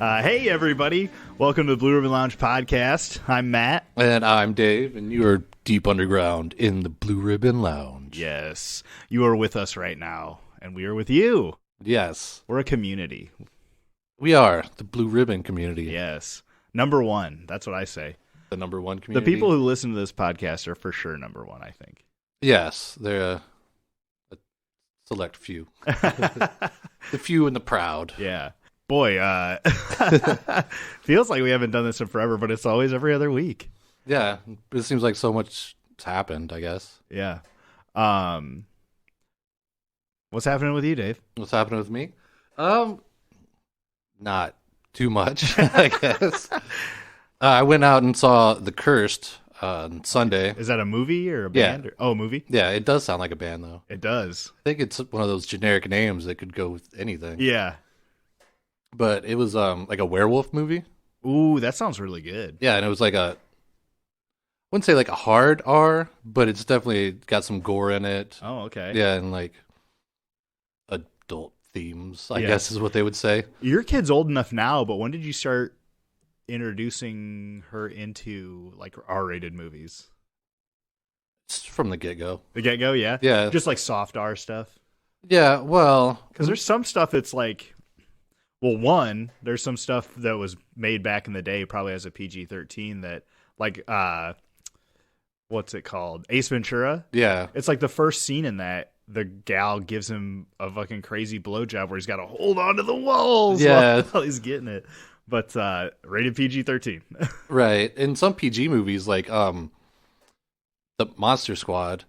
Hey, everybody. Welcome to the Blue Ribbon Lounge podcast. I'm Matt. And I'm Dave, and you are deep underground in the Blue Ribbon Lounge. Yes, you are with us right now, and we are with you. Yes. We're a community. We are the Blue Ribbon community. Yes. Number one. That's what I say. The number one community. The people who listen to this podcast are for sure number one, I think. Yes. They're a select few. The few and the proud. Yeah. Boy, feels like we haven't done this in forever, but it's always every other week. Yeah. It seems like so much has happened, I guess. Yeah. What's happening with you, Dave? What's happening with me? Not too much, I guess. I went out and saw The Cursed on Sunday. Is that a movie or a band? Yeah. Oh, a movie? Yeah, it does sound like a band, though. It does. I think it's one of those generic names that could go with anything. Yeah. But it was like a werewolf movie. Ooh, that sounds really good. Yeah, and it was like I wouldn't say like a hard R, but it's definitely got some gore in it. Oh, okay. Yeah, and like adult themes, I Yeah. guess is what they would say. Your kid's old enough now, but when did you start introducing her into like R-rated movies? It's from the get-go. The get-go, yeah? Yeah. Just like soft R stuff? Yeah, well, Because there's some stuff that's like, well, one, there's some stuff that was made back in the day, probably as a PG-13 that, like, what's it called? Ace Ventura? yeah. It's like the first scene in that, the gal gives him a fucking crazy blowjob where he's got to hold on to the walls Yeah. while he's getting it. But rated PG-13. Right. In some PG movies, like the Monster Squad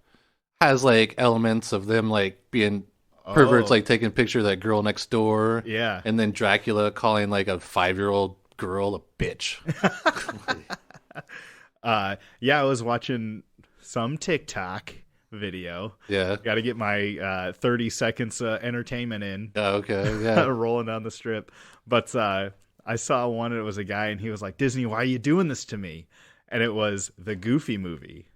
has like elements of them like being perverts, like taking a picture of that girl next door. Yeah. And then Dracula calling like a 5-year-old girl a bitch. Yeah, I was watching some TikTok video. Yeah. Got to get my 30 seconds entertainment in. Oh, okay. Yeah. Rolling down the strip. But I saw one, and it was a guy, and he was like, Disney, why are you doing this to me? And it was the Goofy movie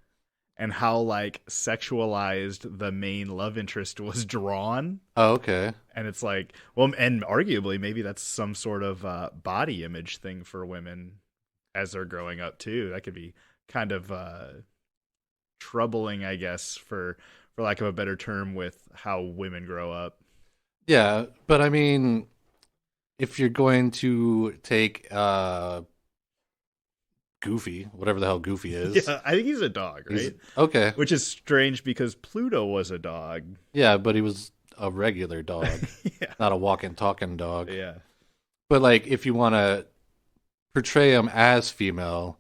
and how like sexualized the main love interest was drawn. Oh, okay. And it's like, well, and arguably maybe that's some sort of body image thing for women as they're growing up too. That could be kind of troubling, I guess, for lack of a better term, with how women grow up. Yeah, but I mean, if you're going to take Goofy, whatever the hell Goofy is. Yeah, I think he's a dog, right? Okay. Which is strange because Pluto was a dog. Yeah, but he was a regular dog, Yeah. not a walking, talking dog. Yeah. But like, if you want to portray him as female,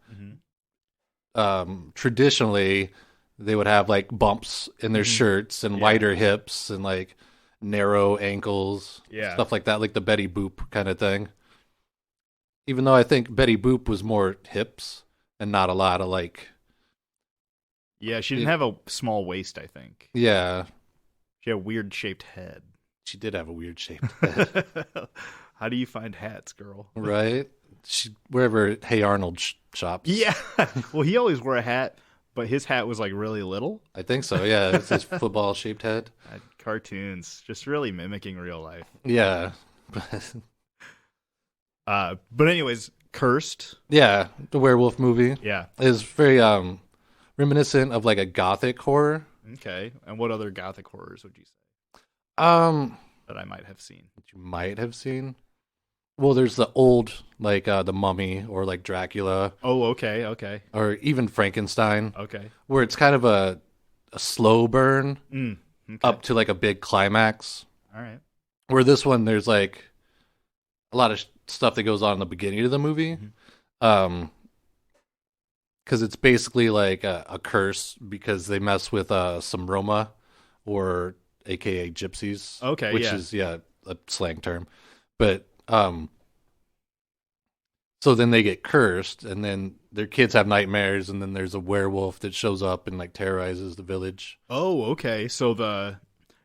traditionally they would have like bumps in their shirts and wider hips and like narrow ankles, stuff like that, like the Betty Boop kind of thing. Even though I think Betty Boop was more hips and not a lot of like... Yeah, she didn't have a small waist, I think. Yeah. She had a weird-shaped head. She did have a weird-shaped head. How do you find hats, girl? Right? Wherever Hey Arnold shops. Yeah. Well, he always wore a hat, but his hat was like really little. I think so, yeah. It's his football-shaped head. Cartoons, just really mimicking real life. Yeah. But anyways, Cursed. Yeah, the werewolf movie. Yeah. Is very reminiscent of like a gothic horror. Okay. And what other gothic horrors would you say that I might have seen? That you might have seen. Well, there's the old, like the Mummy or like Dracula. Oh, okay. Or even Frankenstein. Okay. Where it's kind of a slow burn Okay. up to like a big climax. All right. Where this one, there's like a lot of stuff that goes on in the beginning of the movie. Because it's basically like a curse because they mess with some Roma, or AKA gypsies. Okay, which is a slang term. But so then they get cursed, and then their kids have nightmares, and then there's a werewolf that shows up and like terrorizes the village. Oh, okay. So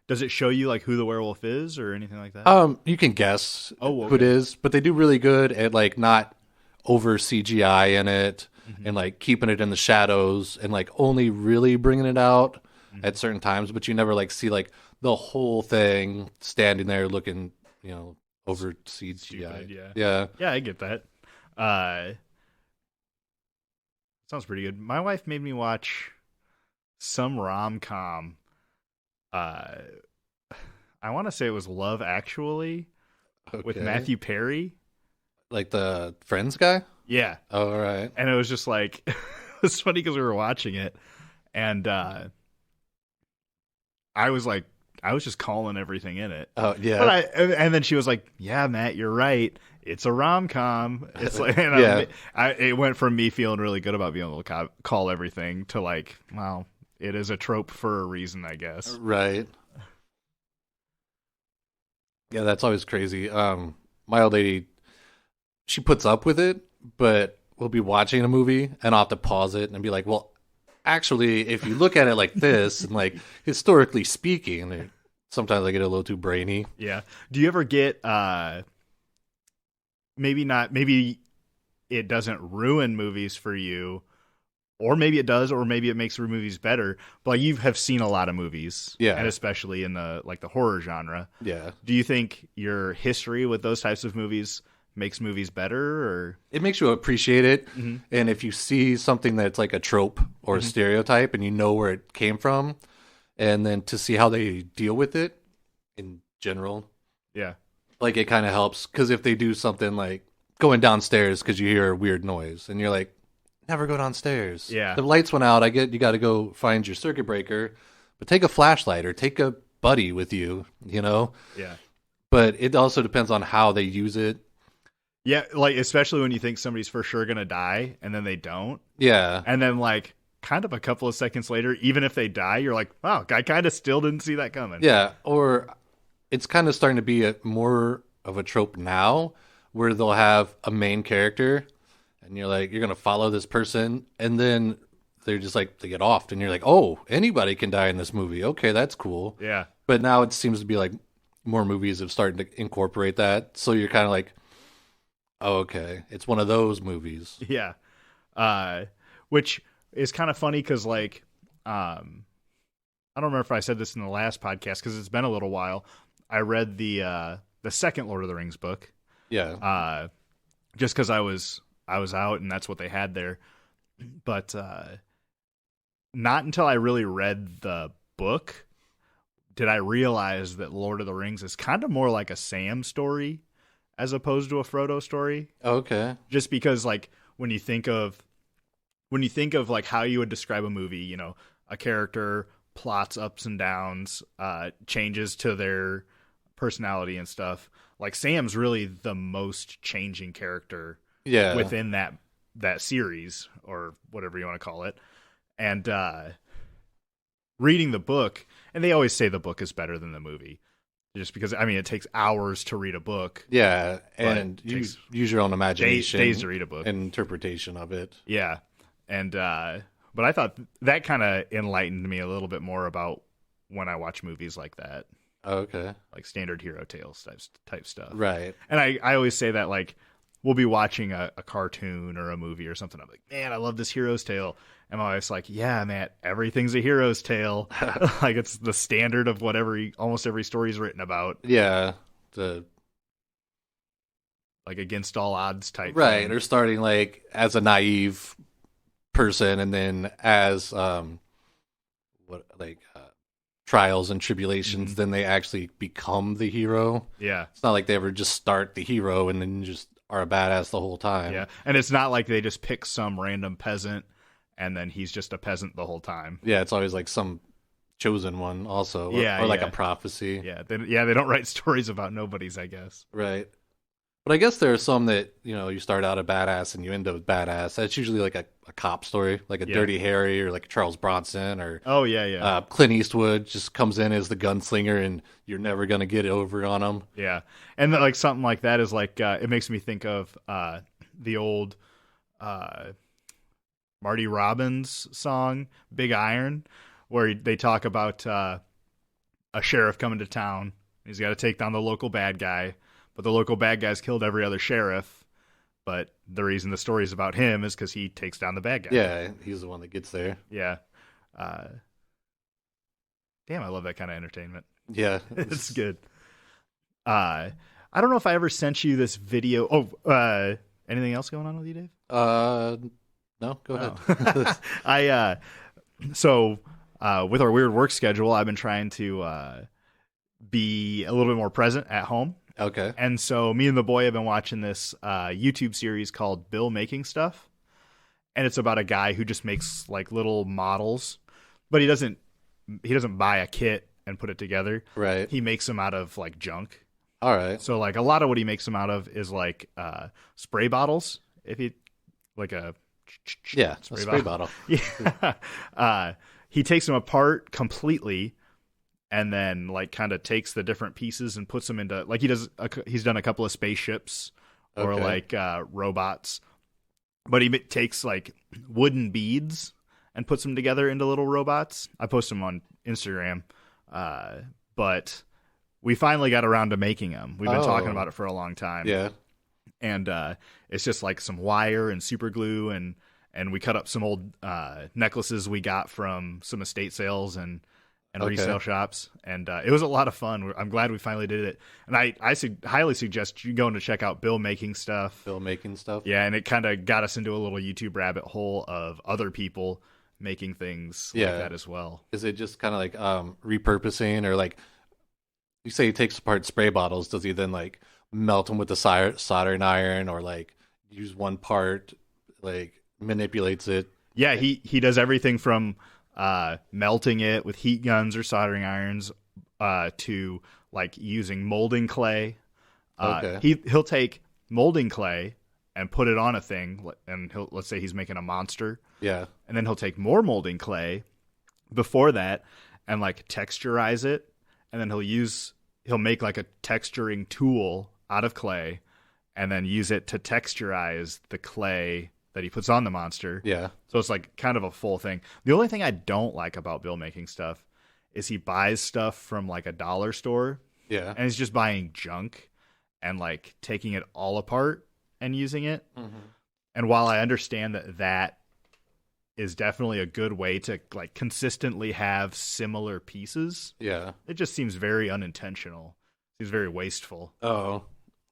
does it show you like who the werewolf is or anything like that? You can guess who it is, but they do really good at like not over CGI in it and like keeping it in the shadows and like only really bringing it out at certain times, but you never like see like the whole thing standing there looking, over CGI. Stupid, yeah. Yeah. Yeah, I get that. Sounds pretty good. My wife made me watch some rom-com. I want to say it was Love Actually with Matthew Perry. Like the Friends guy? Yeah. Oh, all right. And it was just like, it was funny because we were watching it, and I was just calling everything in it. Oh, yeah. And then she was like, "Yeah, Matt, you're right. It's a rom-com." It's like, and it went from me feeling really good about being able to call everything to like, well, it is a trope for a reason, I guess. Right. Yeah, that's always crazy. My old lady, she puts up with it, but we'll be watching a movie and I'll have to pause it and be like, well, actually, if you look at it like this, and like historically speaking, sometimes I get a little too brainy. Yeah. Do you ever get maybe it doesn't ruin movies for you, or maybe it does, or maybe it makes movies better, but like, you have seen a lot of movies, yeah, and especially in the horror genre. Yeah. Do you think your history with those types of movies makes movies better, or it makes you appreciate it? Mm-hmm. And if you see something that's like a trope or a stereotype and you know where it came from, and then to see how they deal with it in general, yeah, like it kind of helps. Because if they do something like going downstairs because you hear a weird noise and you're like, never go downstairs, yeah, the lights went out, I get you got to go find your circuit breaker, but take a flashlight or take a buddy with you, yeah. But it also depends on how they use it. Yeah, like especially when you think somebody's for sure gonna die and then they don't. Yeah. And then like kind of a couple of seconds later, even if they die, you're like, wow, I kind of still didn't see that coming. Yeah, or it's kind of starting to be more of a trope now where they'll have a main character and you're like, you're gonna follow this person, and then they're just like, they get off and you're like, oh, anybody can die in this movie. Okay, that's cool. Yeah. But now it seems to be like more movies have started to incorporate that. So you're kind of like, oh, okay, it's one of those movies. Yeah. Which is kind of funny because, like, I don't remember if I said this in the last podcast because it's been a little while. I read the second Lord of the Rings book. Yeah. Just because I was out and that's what they had there. But not until I really read the book did I realize that Lord of the Rings is kind of more like a Sam story as opposed to a Frodo story. Okay. Just because, like, when you think of like how you would describe a movie, a character plots ups and downs, changes to their personality and stuff. Like Sam's really the most changing character within that series or whatever you want to call it. And reading the book, and they always say the book is better than the movie. Just because, I mean, it takes hours to read a book. Yeah, and you use your own imagination. Days to read a book. And interpretation of it. Yeah. And, but I thought that kind of enlightened me a little bit more about when I watch movies like that. Okay. Like standard hero tales type stuff. Right. And I always say that, like, we'll be watching a cartoon or a movie or something. I'm like, man, I love this hero's tale. And my wife's like, yeah, Matt, everything's a hero's tale. Like, it's the standard of whatever almost every story's written about. Yeah. Like against all odds type right thing. Or starting like as a naive person and then as trials and tribulations, then they actually become the hero. Yeah. It's not like they ever just start the hero and then just are a badass the whole time. Yeah. And it's not like they just pick some random peasant and then he's just a peasant the whole time. Yeah, it's always like some chosen one also. Or like a prophecy. Yeah. They don't write stories about nobodies, I guess. Right. But I guess there are some that, you start out a badass and you end up with badass. That's usually like a cop story, like a Dirty Harry or like Charles Bronson or Clint Eastwood just comes in as the gunslinger and you're never going to get over on him. Yeah. And like something like that is like, it makes me think of the old Marty Robbins song, Big Iron, where they talk about a sheriff coming to town. He's got to take down the local bad guy. But the local bad guy's killed every other sheriff. But the reason the story's about him is because he takes down the bad guy. Yeah, he's the one that gets there. Yeah. Damn, I love that kind of entertainment. Yeah. It's good. I don't know if I ever sent you this video. Oh, anything else going on with you, Dave? No, go ahead. So with our weird work schedule, I've been trying to be a little bit more present at home. Okay. And so me and the boy have been watching this YouTube series called Bill Making Stuff. And it's about a guy who just makes like little models, but he doesn't buy a kit and put it together. Right. He makes them out of like junk. All right. So like a lot of what he makes them out of is like spray bottles. If he like a spray bottle. Yeah. He takes them apart completely and then like kind of takes the different pieces and puts them into like he's done a couple of spaceships or like robots. But he takes like wooden beads and puts them together into little robots. I post them on Instagram. But we finally got around to making them. We've been talking about it for a long time. Yeah. And it's just like some wire and super glue and we cut up some old necklaces we got from some estate sales and resale shops, and it was a lot of fun. I'm glad we finally did it, and I highly suggest you going to check out Bill Making Stuff. Bill Making Stuff? Yeah, and it kind of got us into a little YouTube rabbit hole of other people making things like that as well. Is it just kind of like repurposing, or like you say he takes apart spray bottles, does he then like melt them with the soldering iron, or like use one part, like manipulates it? Yeah, he does everything from melting it with heat guns or soldering irons to like using molding clay. He'll take molding clay and put it on a thing, and let's say he's making a monster. Yeah. And then he'll take more molding clay before that and like texturize it, and then he'll make like a texturing tool out of clay and then use it to texturize the clay that he puts on the monster. Yeah. So it's like kind of a full thing. The only thing I don't like about Bill Making Stuff is he buys stuff from like a dollar store. Yeah. And he's just buying junk and like taking it all apart and using it. Mm-hmm. And while I understand that is definitely a good way to like consistently have similar pieces. Yeah. It just seems very unintentional. Seems very wasteful. Oh.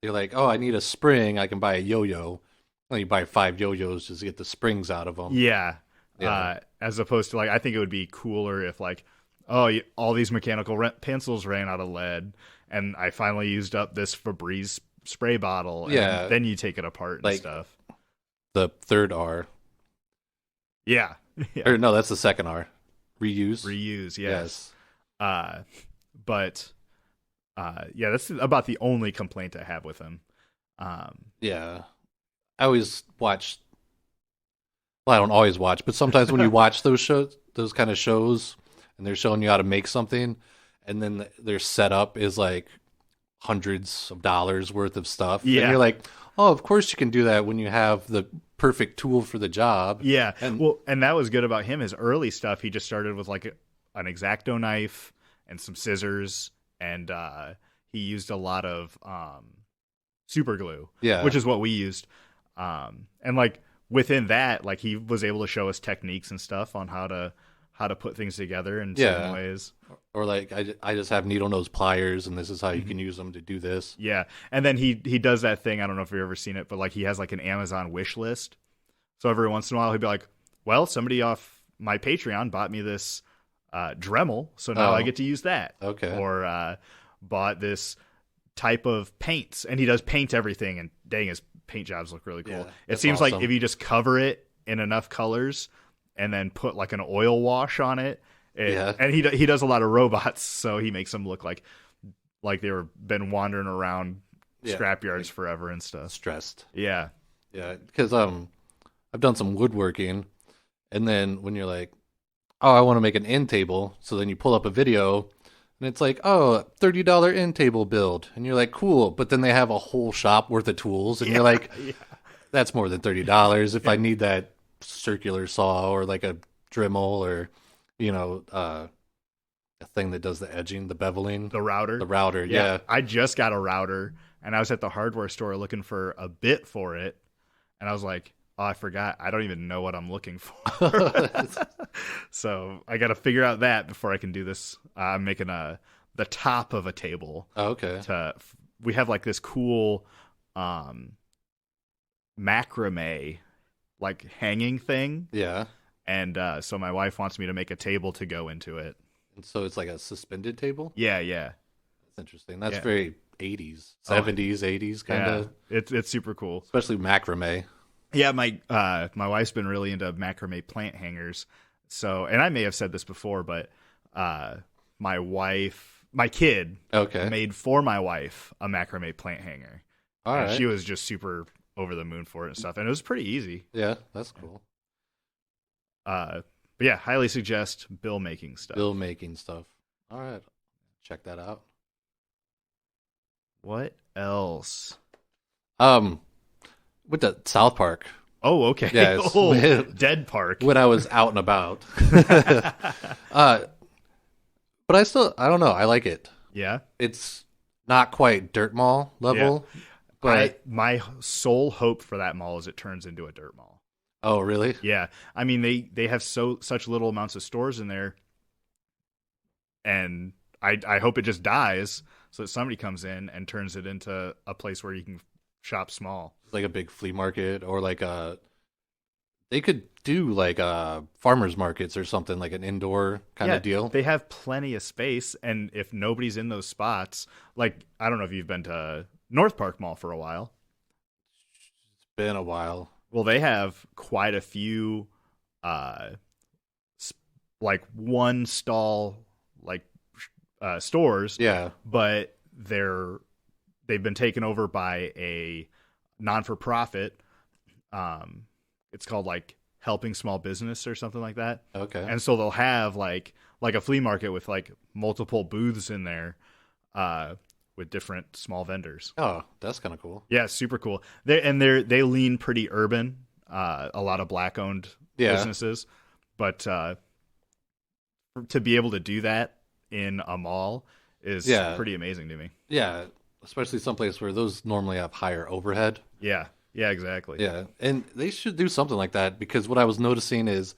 You're like, I need a spring. I can buy a yo-yo. Well, you buy 5 yo-yos just to get the springs out of them. Yeah. As opposed to like, I think it would be cooler if like, all these mechanical pencils ran out of lead, and I finally used up this Febreze spray bottle. Yeah. And then you take it apart and like, stuff. The third R. Yeah. Or no, that's the second R. Reuse. Reuse. Yes. But that's about the only complaint I have with him. Yeah. I always watch. Well, I don't always watch, but sometimes when you watch those kind of shows, and they're showing you how to make something, and then their setup is like hundreds of dollars worth of stuff. Yeah. And you're like, of course you can do that when you have the perfect tool for the job. Yeah. And that was good about him. His early stuff, he just started with like an X-Acto knife and some scissors, and he used a lot of super glue, which is what we used. And like within that, like he was able to show us techniques and stuff on how to put things together in certain ways. Or like I just have needle nose pliers, and this is how you can use them to do this. Yeah. And then he does that thing. I don't know if you've ever seen it, but like he has like an Amazon wish list. So every once in a while he'll be like, well, somebody off my Patreon bought me this Dremel, so now I get to use that. Okay. Or bought this type of paints, and he does paint everything, and dang, his paint jobs look really cool. Yeah, it seems awesome. Like if you just cover it in enough colors and then put like an oil wash on it, and he does a lot of robots, so he makes them look like they've been wandering around scrapyards forever and stuff. Stressed. Yeah. Yeah, because I've done some woodworking, and then when you're like, I want to make an end table, so then you pull up a video, and it's like, $30 end table build. And you're like, cool. But then they have a whole shop worth of tools. And you're like, that's more than $30 if I need that circular saw or like a Dremel or, a thing that does the edging, the beveling. The router. The router, yeah. I just got a router, and I was at the hardware store looking for a bit for it. And I was like, I forgot. I don't even know what I'm looking for. So I got to figure out that before I can do this. I'm making the top of a table. Oh, okay. we have like this cool macrame like hanging thing. Yeah. And so my wife wants me to make a table to go into it. And so it's like a suspended table? Yeah. That's interesting. That's very 80s, 70s, 80s kind of. It's super cool. Especially macrame. Yeah, my wife's been really into macrame plant hangers. So, and I may have said this before, but my kid made for my wife a macrame plant hanger. All right. She was just super over the moon for it and stuff, and it was pretty easy. Yeah, that's cool. But yeah, highly suggest bill making stuff. All right, check that out. What else? With the South Park. Oh, okay. Yeah, Dead Park. When I was out and about. But I don't know. I like it. Yeah. It's not quite Dirt Mall level. Yeah. But my sole hope for that mall is it turns into a dirt mall. Oh, really? Yeah. I mean, they have such little amounts of stores in there, and I hope it just dies so that somebody comes in and turns it into a place where you can shop small. Like a big flea market, or like they could do like farmers markets or something, like an indoor kind of deal. They have plenty of space, and if nobody's in those spots, like I don't know if you've been to North Park Mall for a while. It's been a while. Well, they have quite a few like one stall like stores. Yeah. But they've been taken over by a non-for-profit. It's called like Helping Small Business or something like that. Okay. And so they'll have like a flea market with like multiple booths in there with different small vendors. Oh, that's kind of cool. Yeah, super cool. They lean pretty urban. A lot of black-owned businesses, but to be able to do that in a mall is pretty amazing to me. Yeah, especially someplace where those normally have higher overhead. Yeah, exactly. Yeah, and they should do something like that, because what I was noticing is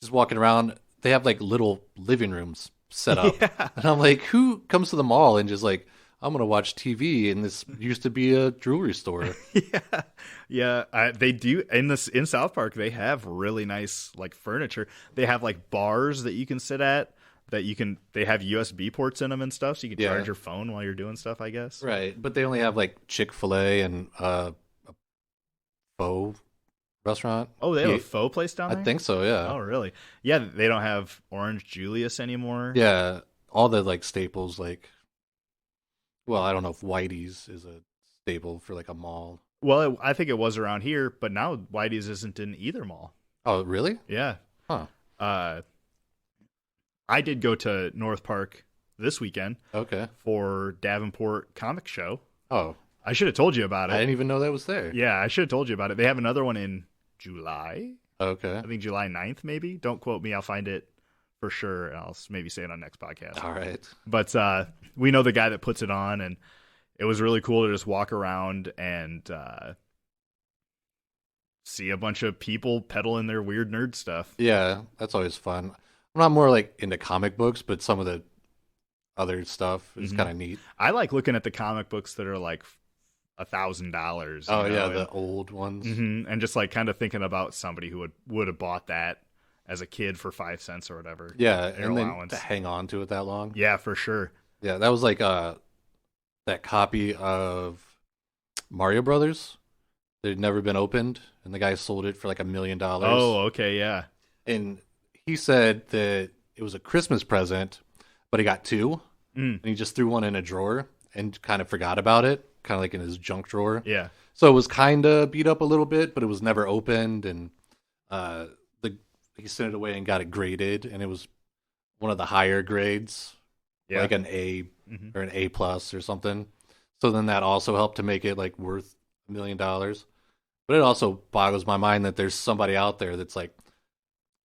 just walking around, they have like little living rooms set up. Yeah. And I'm like, who comes to the mall and just like, I'm going to watch TV, and this used to be a jewelry store. They do in South Park. They have really nice like furniture. They have like bars that you can sit at. They have USB ports in them and stuff, so you can charge your phone while you're doing stuff, I guess. Right, but they only have like Chick-fil-A and a pho restaurant. Oh, they have a pho place down there? I think so, yeah. Oh, really? Yeah, they don't have Orange Julius anymore. Yeah, all the like staples, like, well, I don't know if Whitey's is a staple for like a mall. Well, I think it was around here, but now Whitey's isn't in either mall. Oh, really? Yeah. Huh. I did go to North Park this weekend. Okay. For Davenport Comic Show. Oh. I should have told you about it. I didn't even know that was there. Yeah, I should have told you about it. They have another one in July. Okay. I think July 9th, maybe. Don't quote me. I'll find it for sure, and I'll maybe say it on next podcast. All right. But we know the guy that puts it on, and it was really cool to just walk around and see a bunch of people peddling their weird nerd stuff. Yeah, that's always fun. I'm not more like into comic books, but some of the other stuff is kind of neat. I like looking at the comic books that are like $1,000. Oh, yeah, the old ones. And just like kind of thinking about somebody who would have bought that as a kid for 5 cents or whatever. Yeah, and then to hang on to it that long. Yeah, for sure. Yeah, that was like that copy of Mario Brothers that had never been opened, and the guy sold it for like $1 million. Oh, okay, yeah. And he said that it was a Christmas present, but he got two, and he just threw one in a drawer and kind of forgot about it, kind of like in his junk drawer. Yeah. So it was kind of beat up a little bit, but it was never opened, and he sent it away and got it graded, and it was one of the higher grades, like an A or an A plus or something. So then that also helped to make it like worth $1 million. But it also boggles my mind that there's somebody out there that's like,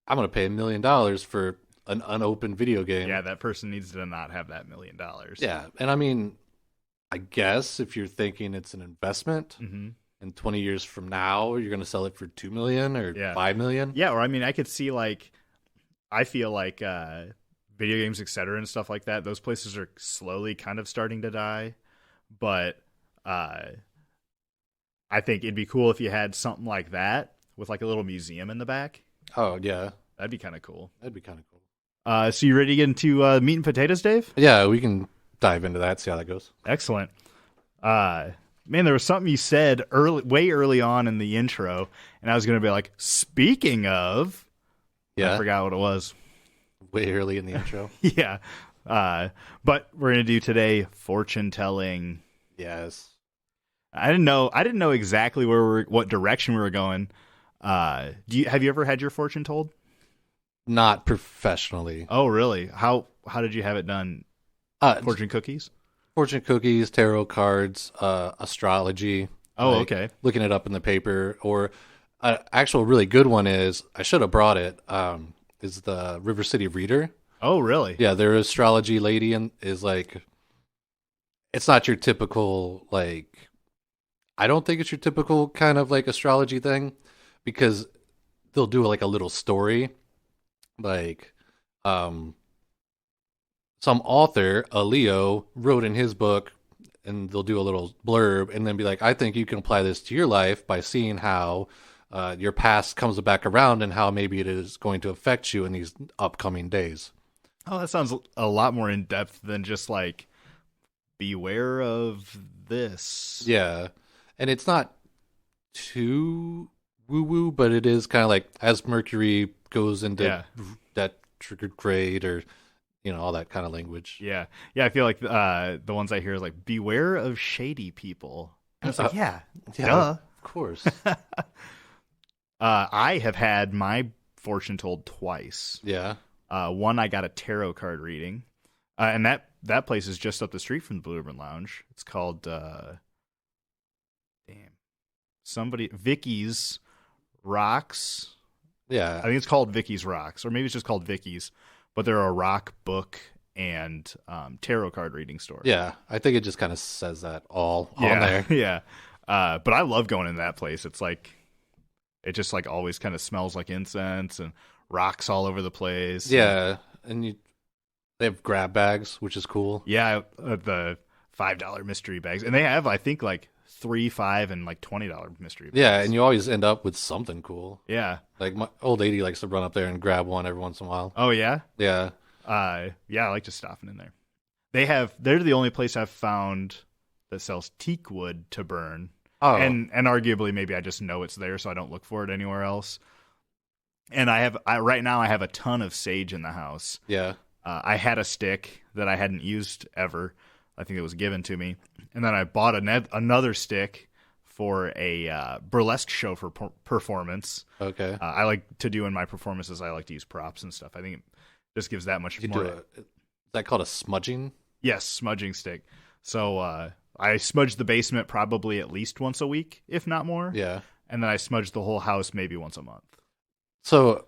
I'm going to pay $1 million for an unopened video game. Yeah, that person needs to not have that $1 million. Yeah, and I mean, I guess if you're thinking it's an investment, and 20 years from now you're going to sell it for $2 million or $5 million. Yeah, or I mean, I could see like, I feel like video games, etc. and stuff like that, those places are slowly kind of starting to die. But I think it'd be cool if you had something like that with like a little museum in the back. Oh yeah, that'd be kind of cool. So you ready to get into meat and potatoes, Dave? Yeah, we can dive into that. See how that goes. Excellent. Man, there was something you said way early on in the intro, and I was going to be like, speaking of, I forgot what it was. Way early in the intro. Yeah. But we're going to do today fortune telling. Yes. I didn't know exactly what direction we were going. Have you ever had your fortune told? Not professionally. Oh, really? How did you have it done? Fortune cookies? Fortune cookies, tarot cards, astrology. Oh, okay. Looking it up in the paper. Or an actual really good one is, I should have brought it, is the River City Reader. Oh, really? Yeah, their astrology lady is like, it's not your typical, like, I don't think it's your typical kind of like astrology thing, because they'll do like a little story. Like, some author, a Leo, wrote in his book, and they'll do a little blurb and then be like, I think you can apply this to your life by seeing how your past comes back around and how maybe it is going to affect you in these upcoming days. Oh, that sounds a lot more in depth than just like, beware of this. Yeah. And it's not too woo-woo, but it is kind of like as Mercury goes into that retrograde, or all that kind of language. Yeah. I feel like the ones I hear is like, beware of shady people. And it's like, yeah, duh. Of course. I have had my fortune told twice. Yeah. One, I got a tarot card reading, and that place is just up the street from the Blue Ribbon Lounge. It's called Vicky's Rocks. Yeah. I think it's called Vicky's Rocks, or maybe it's just called Vicky's, but they're a rock book and tarot card reading store. Yeah, I think it just kind of says that all on there. Yeah. But I love going in that place. It's like, it just like always kind of smells like incense and rocks all over the place. Yeah, and they have grab bags, which is cool. Yeah, the $5 mystery bags, and they have, I think, like $3, $5, and like $20 mystery bags. Yeah, and you always end up with something cool. Yeah, like my old lady likes to run up there and grab one every once in a while. Oh yeah, yeah, I like just stopping in there. They're the only place I've found that sells teak wood to burn. Oh, and arguably maybe I just know it's there, so I don't look for it anywhere else. And right now I have a ton of sage in the house. Yeah. I had a stick that I hadn't used ever. I think it was given to me. And then I bought another stick for a burlesque show for performance. Okay. I like to do in my performances, I like to use props and stuff. I think it just gives that much more. Is that called a smudging? Yes, smudging stick. So I smudge the basement probably at least once a week, if not more. Yeah. And then I smudge the whole house maybe once a month. So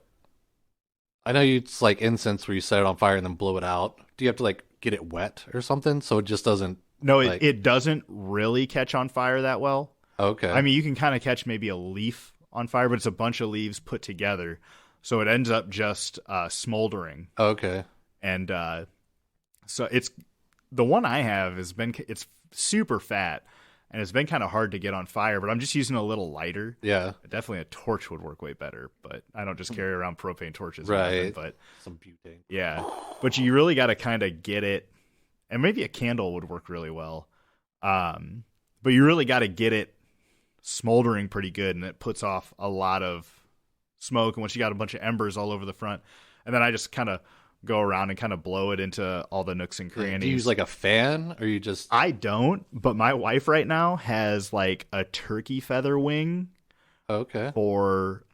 I know it's like incense where you set it on fire and then blow it out. Do you have to like get it wet or something so it just doesn't? No, it doesn't really catch on fire that well. Okay. I mean, you can kind of catch maybe a leaf on fire, but it's a bunch of leaves put together. So it ends up just smoldering. Okay. And so it's the one I have it's super fat. And it's been kind of hard to get on fire, but I'm just using a little lighter. Yeah. Definitely a torch would work way better, but I don't just carry around propane torches. Right. But some butane. Yeah. But you really got to kind of get it, and maybe a candle would work really well. But you really got to get it smoldering pretty good, and it puts off a lot of smoke. And once you got a bunch of embers all over the front, and then I just kind of go around and kind of blow it into all the nooks and crannies. Do you use like a fan, or you just? I don't, but my wife right now has like a turkey feather wing. Okay.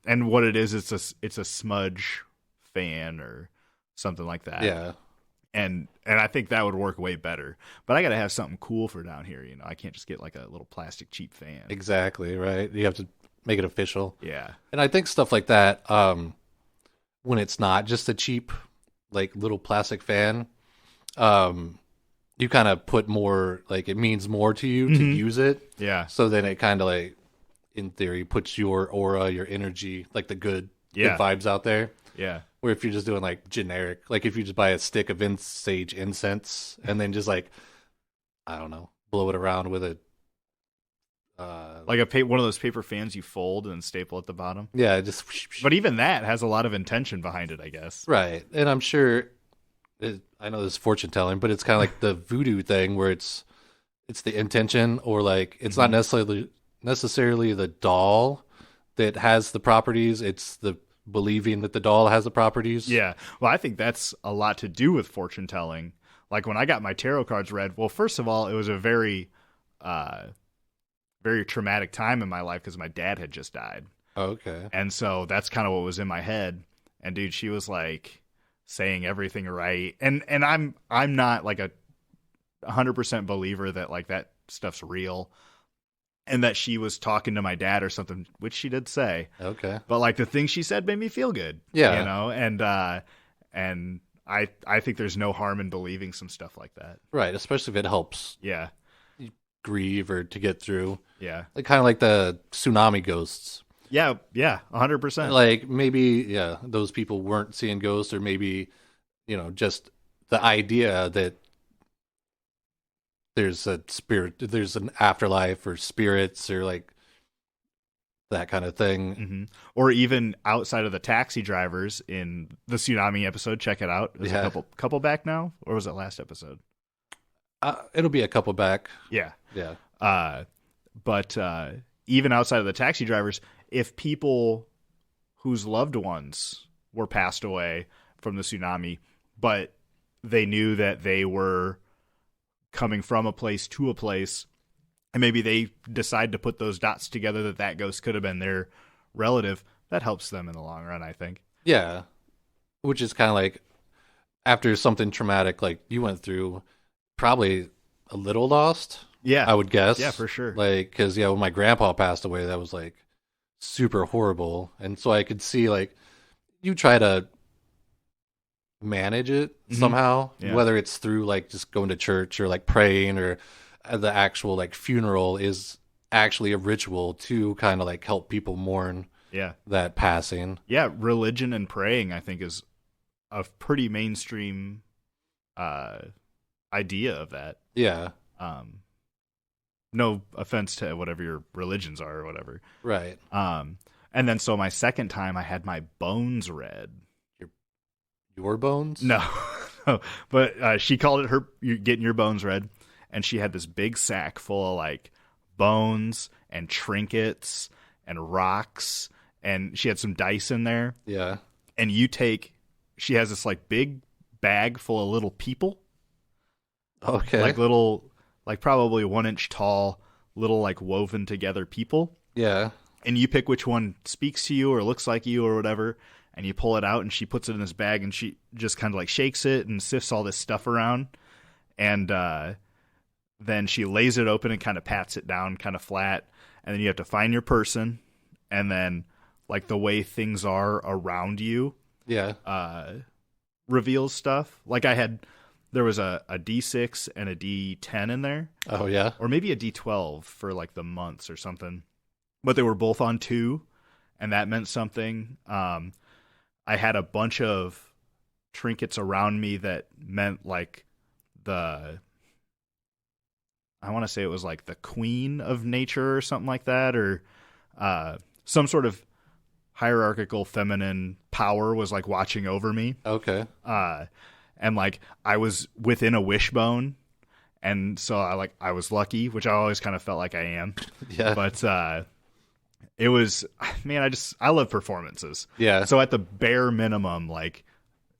And what it is, it's a smudge fan or something like that. Yeah. And I think that would work way better. But I got to have something cool for down here. I can't just get like a little plastic cheap fan. Exactly, right? You have to make it official. Yeah. And I think stuff like that, when it's not just a cheap like little plastic fan, you kind of put more, like it means more to you to use it. Yeah. So then it kind of like, in theory, puts your aura, your energy, like the good vibes out there. Yeah. Where if you're just doing like generic, like if you just buy a stick of sage incense and then just like, I don't know, blow it around with a Like one of those paper fans you fold and staple at the bottom. Yeah, just. But even that has a lot of intention behind it, I guess. Right, and I'm sure. I know this is fortune telling, but it's kind of like the voodoo thing where it's the intention, or like it's not necessarily the doll that has the properties. It's the believing that the doll has the properties. Yeah. Well, I think that's a lot to do with fortune telling. Like when I got my tarot cards read, well, first of all, it was a very, very traumatic time in my life because my dad had just died. Oh, okay. And so that's kind of what was in my head. And dude, she was like saying everything right. And I'm not like a 100% believer that like that stuff's real. And that she was talking to my dad or something, which she did say. Okay. But like the things she said made me feel good. Yeah. You know, and I think there's no harm in believing some stuff like that. Right, especially if it helps. Yeah. You grieve or to get through. Yeah. Like kind of like the tsunami ghosts. Yeah, 100%. Like maybe those people weren't seeing ghosts, or maybe just the idea that there's a spirit, there's an afterlife or spirits or like that kind of thing. Mm-hmm. Or even outside of the taxi drivers in the tsunami episode. Check it out. It was a couple back now, or was it last episode? It'll be a couple back. Yeah. Yeah. But even outside of the taxi drivers, if people whose loved ones were passed away from the tsunami, but they knew that they were coming from a place to a place, and maybe they decide to put those dots together that ghost could have been their relative, that helps them in the long run, I think. Yeah. Which is kind of like after something traumatic like you went through, probably a little lost. Yeah. I would guess. Yeah, for sure. Like, because, when my grandpa passed away, that was like super horrible. And so I could see like you try to manage it somehow, whether it's through like just going to church or like praying, or the actual like funeral is actually a ritual to kind of like help people mourn that passing. Yeah, religion and praying I think is a pretty mainstream idea of that. Yeah. No offense to whatever your religions are or whatever. Right. And then so my second time I had my bones read. Your bones? No. But she called it you're getting your bones read. And she had this big sack full of like bones and trinkets and rocks. And she had some dice in there. Yeah. And she has this like big bag full of little people. Okay. Like little, like probably 1 inch tall, little like woven together people. Yeah. And you pick which one speaks to you or looks like you or whatever. And you pull it out, and she puts it in this bag, and she just kind of like shakes it and sifts all this stuff around. And then she lays it open and kind of pats it down kind of flat. And then you have to find your person. And then like the way things are around you reveals stuff. Like there was a D6 and a D10 in there. Oh, yeah? Or maybe a D12 for like the months or something. But they were both on 2, and that meant something. I had a bunch of trinkets around me that meant like I want to say it was like the queen of nature or something like that, or some sort of hierarchical feminine power was like watching over me. Okay. And like I was within a wishbone, and so I was lucky, which I always kind of felt like I am. Yeah. But it was, man, I love performances. Yeah. So at the bare minimum, like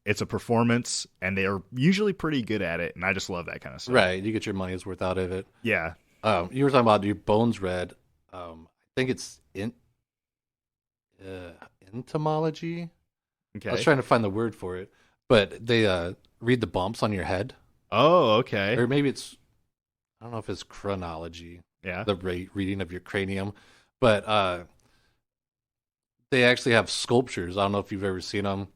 it's a performance, and they are usually pretty good at it, and I just love that kind of stuff. Right. You get your money's worth out of it. Yeah. You were talking about your bones read. I think it's entomology. Okay. I was trying to find the word for it, but they read the bumps on your head. Oh, okay. Or maybe I don't know if it's chronology. Yeah. The reading of your cranium. But they actually have sculptures. I don't know if you've ever seen them,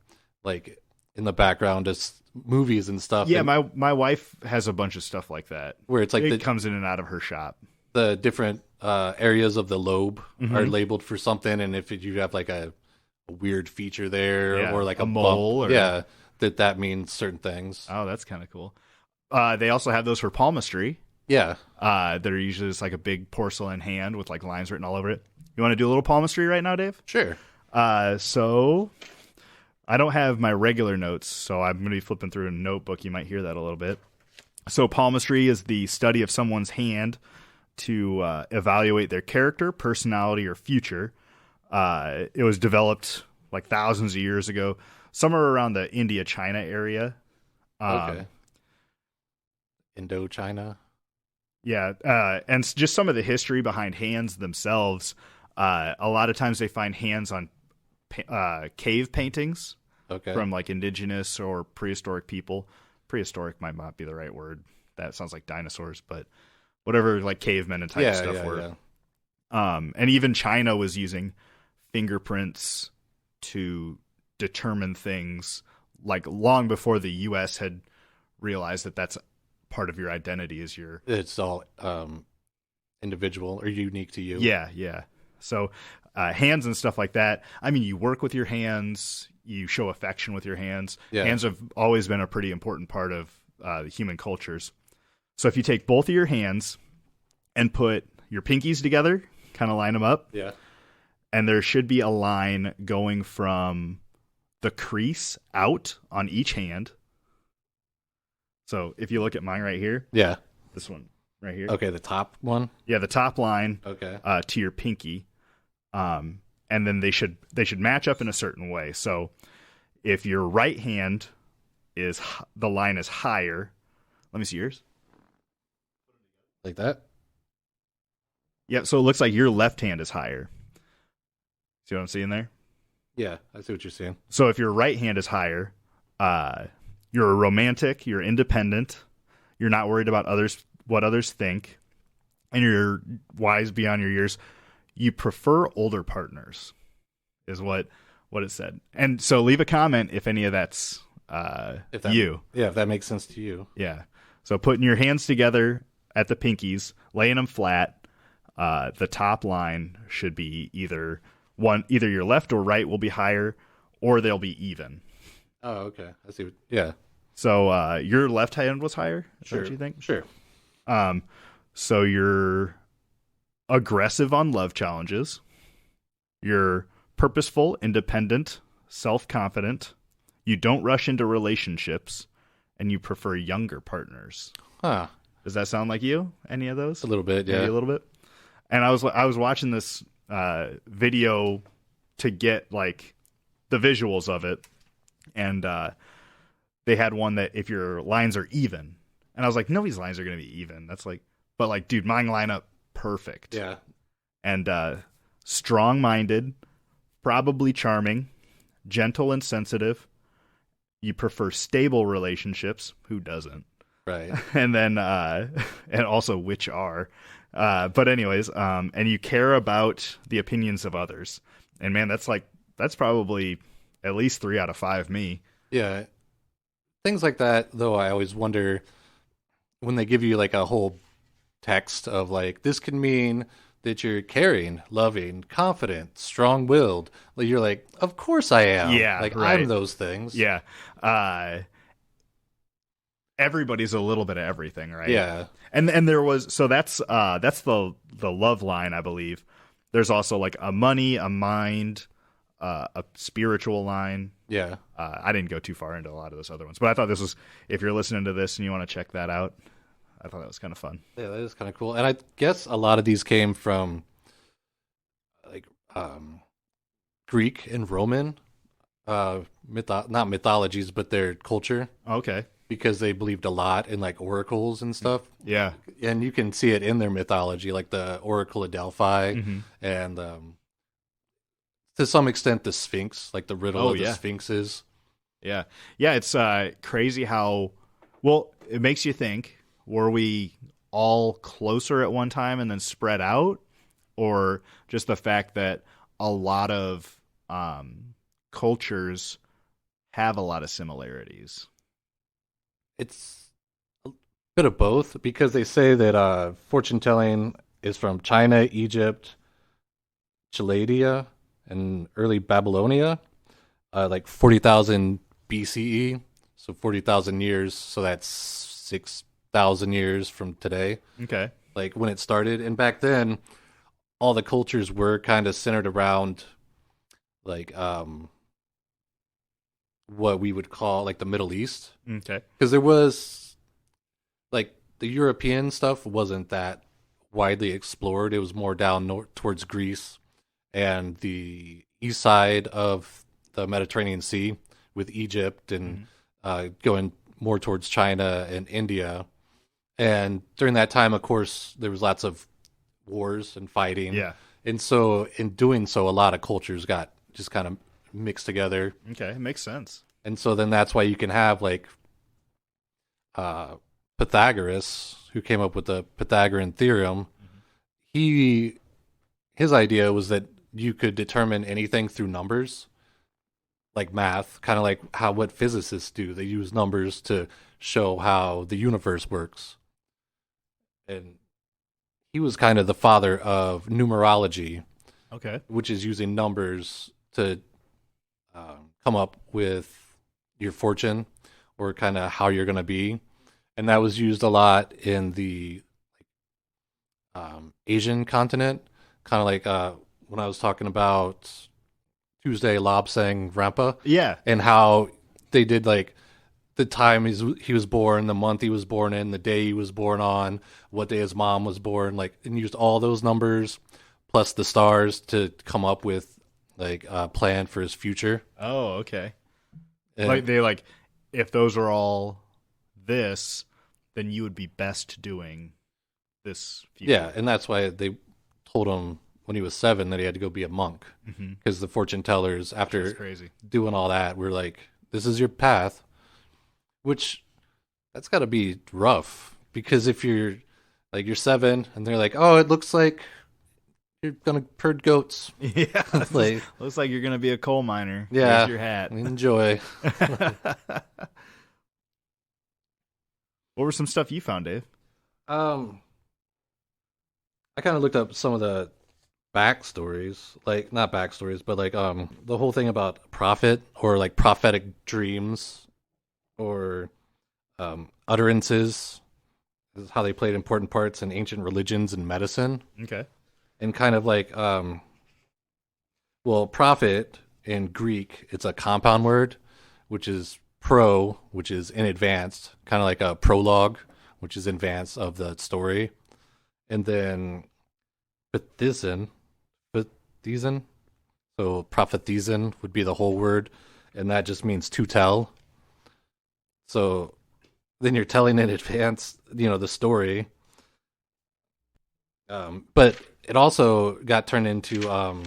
like in the background, just movies and stuff. Yeah, and my wife has a bunch of stuff like that. Where it's like it comes in and out of her shop. The different areas of the lobe are labeled for something, and if you have like a weird feature there or like a mole, bump, that means certain things. Oh, that's kind of cool. They also have those for palmistry. Yeah. That are usually just like a big porcelain hand with like lines written all over it. You want to do a little palmistry right now, Dave? Sure. So I don't have my regular notes, so I'm going to be flipping through a notebook. You might hear that a little bit. So palmistry is the study of someone's hand to evaluate their character, personality, or future. It was developed like thousands of years ago, somewhere around the India-China area. Okay. Indochina. Yeah, and just some of the history behind hands themselves. A lot of times they find hands on cave paintings from like indigenous or prehistoric people. Prehistoric might not be the right word. That sounds like dinosaurs, but whatever, like cavemen and type stuff were. Yeah. And even China was using fingerprints to determine things like long before the U.S. had realized that that's part of your identity is your... It's all individual or unique to you. Yeah. So hands and stuff like that. I mean, you work with your hands. You show affection with your hands. Yeah. Hands have always been a pretty important part of human cultures. So if you take both of your hands and put your pinkies together, kind of line them up. Yeah. And there should be a line going from the crease out on each hand. So if you look at mine right here. Yeah. This one right here. Okay, the top one? Yeah, the top line okay. To your pinky. And then they should match up in a certain way. So if your right hand the line is higher, let me see yours. Like that? Yeah, so it looks like your left hand is higher. See what I'm seeing there? Yeah, I see what you're saying. So if your right hand is higher, you're a romantic, you're independent, you're not worried about what others think, and you're wise beyond your years. You prefer older partners, is what it said. And so leave a comment if any of that's you. Yeah, if that makes sense to you. Yeah. So putting your hands together at the pinkies, laying them flat, the top line should be either your left or right will be higher, or they'll be even. Oh, okay. I see. Yeah. So your left hand was higher? Sure. Don't you think? Sure. So you're aggressive on love challenges. You're purposeful, independent, self-confident. You don't rush into relationships, and you prefer younger partners. Huh. Does that sound like you? Any of those? A little bit, yeah. Maybe a little bit. And I was watching this video to get like the visuals of it, and they had one that if your lines are even, and I was like, nobody's lines are going to be even. That's like, but like, dude, mine line up perfect. Yeah. And strong-minded, probably charming, gentle and sensitive. You prefer stable relationships. Who doesn't? Right. And then, and also which are, but anyways, and you care about the opinions of others. And man, that's probably at least 3 out of 5 me. Yeah. Things like that, though, I always wonder when they give you like a whole text of like, this can mean that you're caring, loving, confident, strong-willed. You're like, of course I am. Yeah. Like, right. I'm those things. Yeah. Everybody's a little bit of everything, right? Yeah. And there was, so that's the love line, I believe. There's also like a money, a mind, a spiritual line. Yeah. I didn't go too far into a lot of those other ones, but I thought this was, if you're listening to this and you want to check that out, I thought that was kind of fun. Yeah, that is kind of cool. And I guess a lot of these came from like Greek and Roman not mythologies, but their culture. Okay. Because they believed a lot in like oracles and stuff. Yeah. And you can see it in their mythology, like the Oracle of Delphi and to some extent the Sphinx, like the riddle of the Sphinxes. Yeah. Yeah, it's crazy how, well, it makes you think, were we all closer at one time and then spread out? Or just the fact that a lot of cultures have a lot of similarities? It's a bit of both, because they say that fortune telling is from China, Egypt, Chaldea, and early Babylonia, like 40,000 BCE, so 40,000 years, so that's 1,000 years from today. Okay. Like when it started. And back then, all the cultures were kind of centered around like what we would call like the Middle East. Okay. Because there was like the European stuff wasn't that widely explored. It was more down north towards Greece and the east side of the Mediterranean Sea with Egypt and going more towards China and India. And during that time, of course, there was lots of wars and fighting. Yeah. And so in doing so, a lot of cultures got just kind of mixed together. Okay, it makes sense. And so then that's why you can have like Pythagoras, who came up with the Pythagorean Theorem. His idea was that you could determine anything through numbers, like math, kind of like what physicists do. They use numbers to show how the universe works. And he was kind of the father of numerology, okay, which is using numbers to come up with your fortune or kind of how you're going to be. And that was used a lot in the Asian continent, kind of like when I was talking about Tuesday Lobsang Rampa. Yeah. And how they did like the time he was born, the month he was born in, the day he was born on, what day his mom was born, like, and used all those numbers plus the stars to come up with like a plan for his future. Oh, okay. And like they like, if those are all this, then you would be best doing this future. Yeah, and that's why they told him when he was 7 that he had to go be a monk, because the fortune tellers, after doing all that, were like, "This is your path," which that's got to be rough, because if you're 7 and they're like, "Oh, it looks like you're gonna herd goats," yeah, like, looks like you're gonna be a coal miner. Yeah, here's your hat. Enjoy. What were some stuff you found, Dave? I kind of looked up some of the backstories, like not backstories, but like the whole thing about prophet or like prophetic dreams or utterances, is how they played important parts in ancient religions and medicine. Okay. And kind of like well, prophet in Greek, it's a compound word, which is pro, which is in advance, kind of like a prologue, which is in advance of the story. And then Pythizin, so prophethizin would be the whole word, and that just means to tell. So then you're telling in advance, the story. But it also got turned into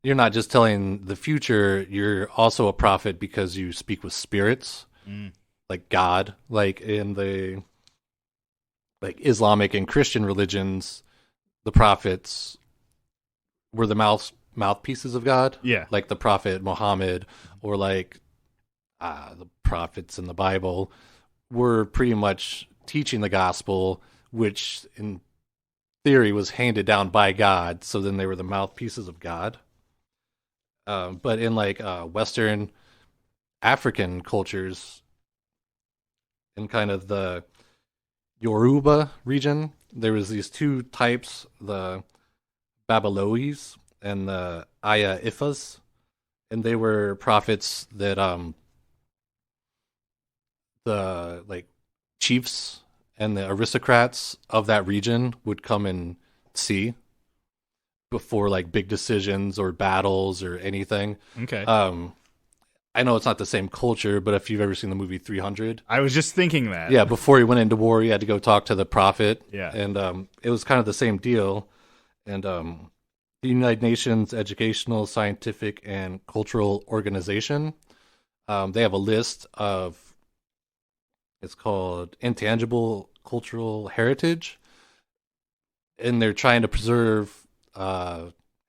you're not just telling the future, you're also a prophet because you speak with spirits, like God, like in the Islamic and Christian religions, the prophets were the mouthpieces of God. Yeah. Like the prophet Muhammad, or like the prophets in the Bible were pretty much teaching the gospel, which in theory was handed down by God. So then they were the mouthpieces of God. But in like Western African cultures, in kind of the Yoruba region, there was these two types, the Babalois and the Aya Ifas, and they were prophets that the like chiefs and the aristocrats of that region would come and see before like big decisions or battles or anything. Okay. I know it's not the same culture, but if you've ever seen the movie 300, I was just thinking that. Yeah, before he went into war, he had to go talk to the prophet. Yeah. And it was kind of the same deal. And the United Nations Educational, Scientific, and Cultural Organization, they have a list of, it's called Intangible Cultural Heritage. And they're trying to preserve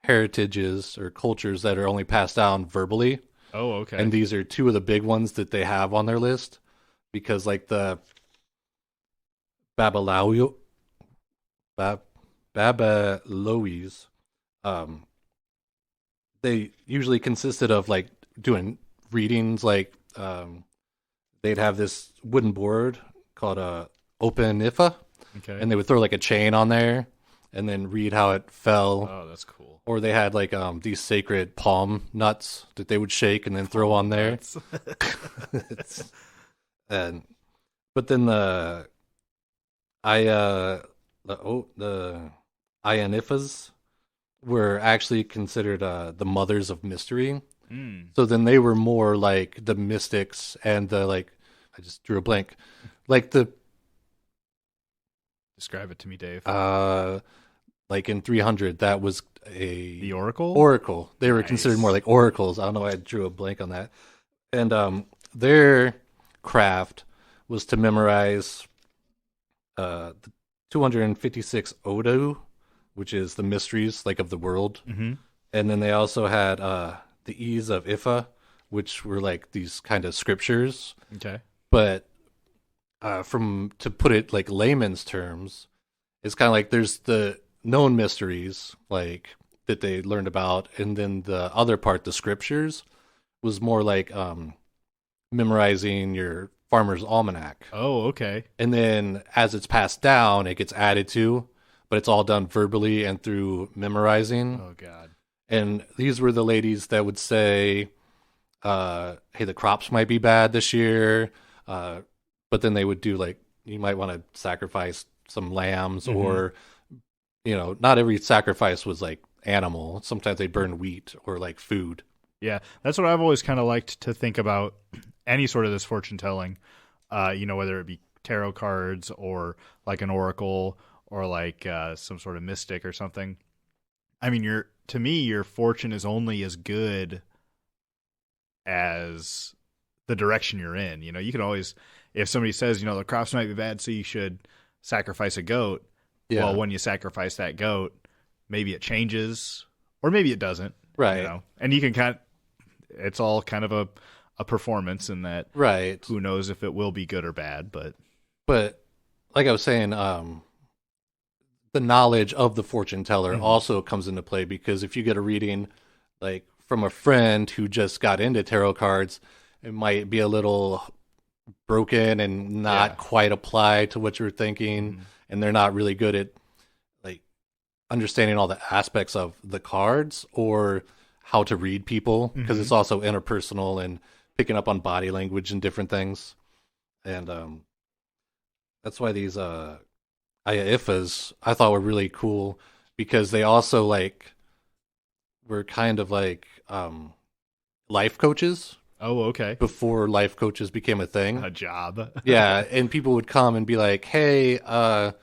heritages or cultures that are only passed down verbally. Oh, okay. And these are two of the big ones that they have on their list, because like the Babalois, they usually consisted of like doing readings, like they'd have this wooden board called Open Ifa. Okay. And they would throw like a chain on there and then read how it fell. Oh, that's cool. Or they had like these sacred palm nuts that they would shake and then throw on there. But then the Ionifas were actually considered the mothers of mystery. So then they were more like the mystics and the I just drew a blank. Like the Describe it to me, Dave. Like in 300, that was the oracle. Oracle. They were considered more like oracles. I don't know why I drew a blank on that. And their craft was to memorize the 256 Odu, which is the mysteries like of the world. Mm-hmm. And then they also had the E's of Ifa, which were like these kind of scriptures. Okay. But to put it like layman's terms, it's kind of like there's the known mysteries like that they learned about, and then the other part, the scriptures, was more like memorizing your farmer's almanac. Oh, okay. And then as it's passed down, it gets added to, but it's all done verbally and through memorizing. Oh, God. And these were the ladies that would say, hey, the crops might be bad this year. But then they would do like, you might want to sacrifice some lambs, or, not every sacrifice was like animal. Sometimes they burn wheat or like food. Yeah, that's what I've always kind of liked to think about any sort of this fortune telling, whether it be tarot cards or like an oracle or like some sort of mystic or something. I mean, to me, your fortune is only as good as the direction you're in. You can always, if somebody says, the crops might be bad, so you should sacrifice a goat. Yeah. Well, when you sacrifice that goat, maybe it changes or maybe it doesn't. Right. And you can it's all kind of a performance in that. Right. Who knows if it will be good or bad, but like I was saying, the knowledge of the fortune teller also comes into play, because if you get a reading like from a friend who just got into tarot cards, it might be a little broken and not quite apply to what you're thinking, and they're not really good at like understanding all the aspects of the cards or how to read people, because it's also interpersonal and picking up on body language and different things. And that's why these Ifas I thought were really cool, because they also were kind of like life coaches. Oh, okay. Before life coaches became a thing. A job. Yeah, and people would come and be like, hey, I'm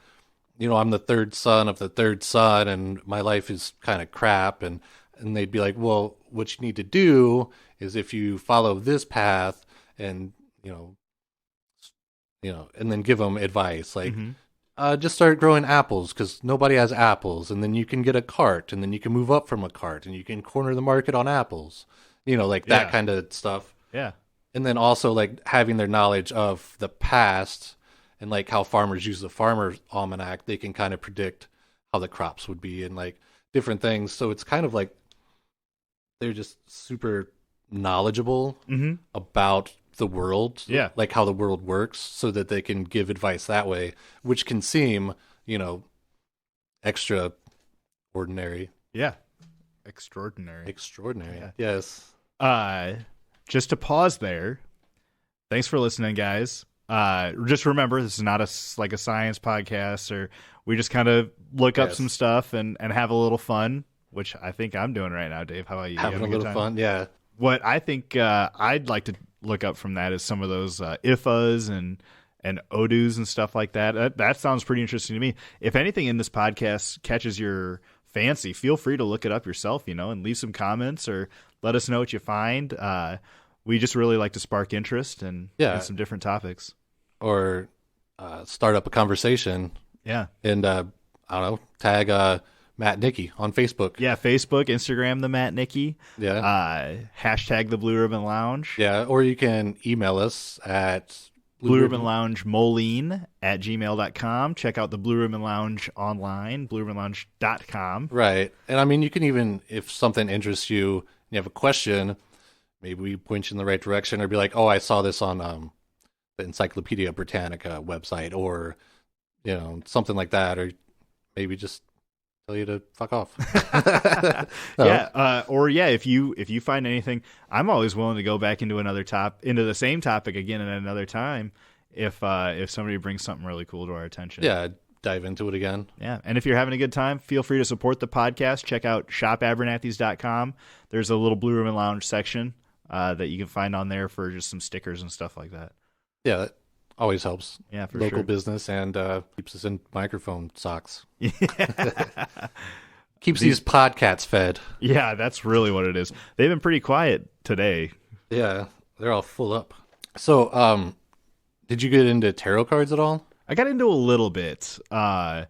the third son of the third son, and my life is kind of crap. And they'd be like, well, what you need to do is if you follow this path and, and then give them advice. Like, just start growing apples because nobody has apples. And then you can get a cart, and then you can move up from a cart, and you can corner the market on apples. That kind of stuff. Yeah. And then also having their knowledge of the past and how farmers use the farmer's almanac, they can kind of predict how the crops would be and different things. So it's kind of they're just super knowledgeable about the world. Yeah. How the world works, so that they can give advice that way, which can seem, extraordinary. Yeah. Extraordinary. Yeah. Yes. Just to pause there. Thanks for listening, guys. Just remember, this is not a science podcast, or we just kind of look up some stuff and have a little fun, which I think I'm doing right now. Dave, how about you? Having a little fun, yeah. What I think I'd like to look up from that is some of those Ifas and Odus and stuff like that. That sounds pretty interesting to me. If anything in this podcast catches your fancy, feel free to look it up yourself, and leave some comments or let us know what you find. We just really like to spark interest and some different topics. Or start up a conversation. Yeah. And, I don't know, tag Matt Nicky on Facebook. Yeah, Facebook, Instagram, the Matt Nicky. Yeah. Hashtag the Blue Ribbon Lounge. Yeah, or you can email us at Blue Ribbon Lounge Moline at gmail.com. Check out the Blue Ribbon Lounge online, blueribbonlounge.com. Right. And I mean, you can even, if something interests you and you have a question, maybe we point you in the right direction, or be like, oh, I saw this on the the Encyclopedia Britannica website, or something like that, or maybe just tell you to fuck off. If you find anything, I'm always willing to go back into the same topic again at another time if somebody brings something really cool to our attention. Yeah, dive into it again. Yeah, and if you're having a good time, feel free to support the podcast. Check out shopabernathy's.com. There's a little Blue Room and Lounge section that you can find on there for just some stickers and stuff like that. Yeah, that always helps. Yeah, for local sure. business, and keeps us in microphone socks. Yeah. Keeps these podcasts fed. Yeah, that's really what it is. They've been pretty quiet today. Yeah, they're all full up. So, did you get into tarot cards at all? I got into a little bit. I've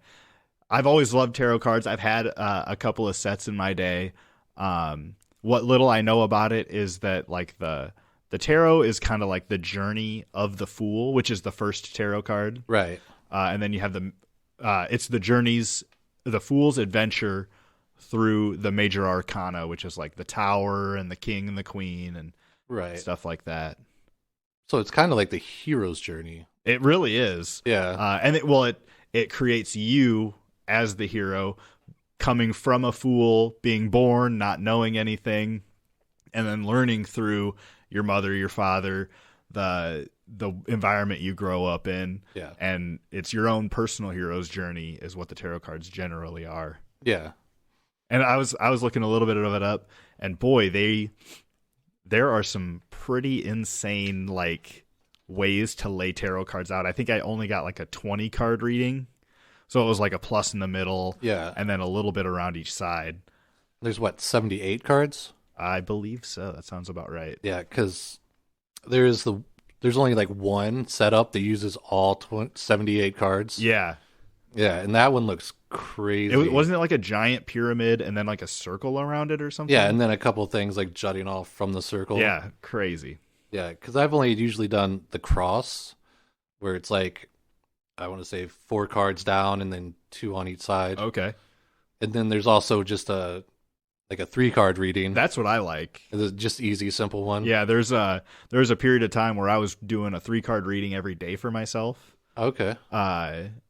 always loved tarot cards. I've had a couple of sets in my day. What little I know about it is that like the tarot is kind of like the journey of the Fool, which is the first tarot card. Right. And then you have it's the Fool's adventure through the major arcana, which is like the Tower and the King and the Queen and stuff like that. So it's kind of like the hero's journey. It really is. Yeah. And it creates you as the hero, coming from a fool, being born, not knowing anything, and then learning through your mother, your father, the environment you grow up in. Yeah. And it's your own personal hero's journey is what the tarot cards generally are. Yeah. And I was looking a little bit of it up, and boy, there are some pretty insane like ways to lay tarot cards out. I think I only got like a 20 card reading. So it was like a plus in the middle. Yeah. And then a little bit around each side. There's 78 cards? I believe so. That sounds about right. Yeah, because there's only like one setup that uses all 78 cards. Yeah. Yeah, and that one looks crazy. Wasn't it like a giant pyramid and then like a circle around it or something? Yeah, and then a couple things like jutting off from the circle. Yeah, crazy. Yeah, because I've only usually done the cross, where it's like, I want to say 4 cards down and then 2 on each side. Okay. And then there's also just a 3-card reading. That's what I like. It's just easy, simple one. Yeah, there was a period of time where I was doing a 3-card reading every day for myself. Okay.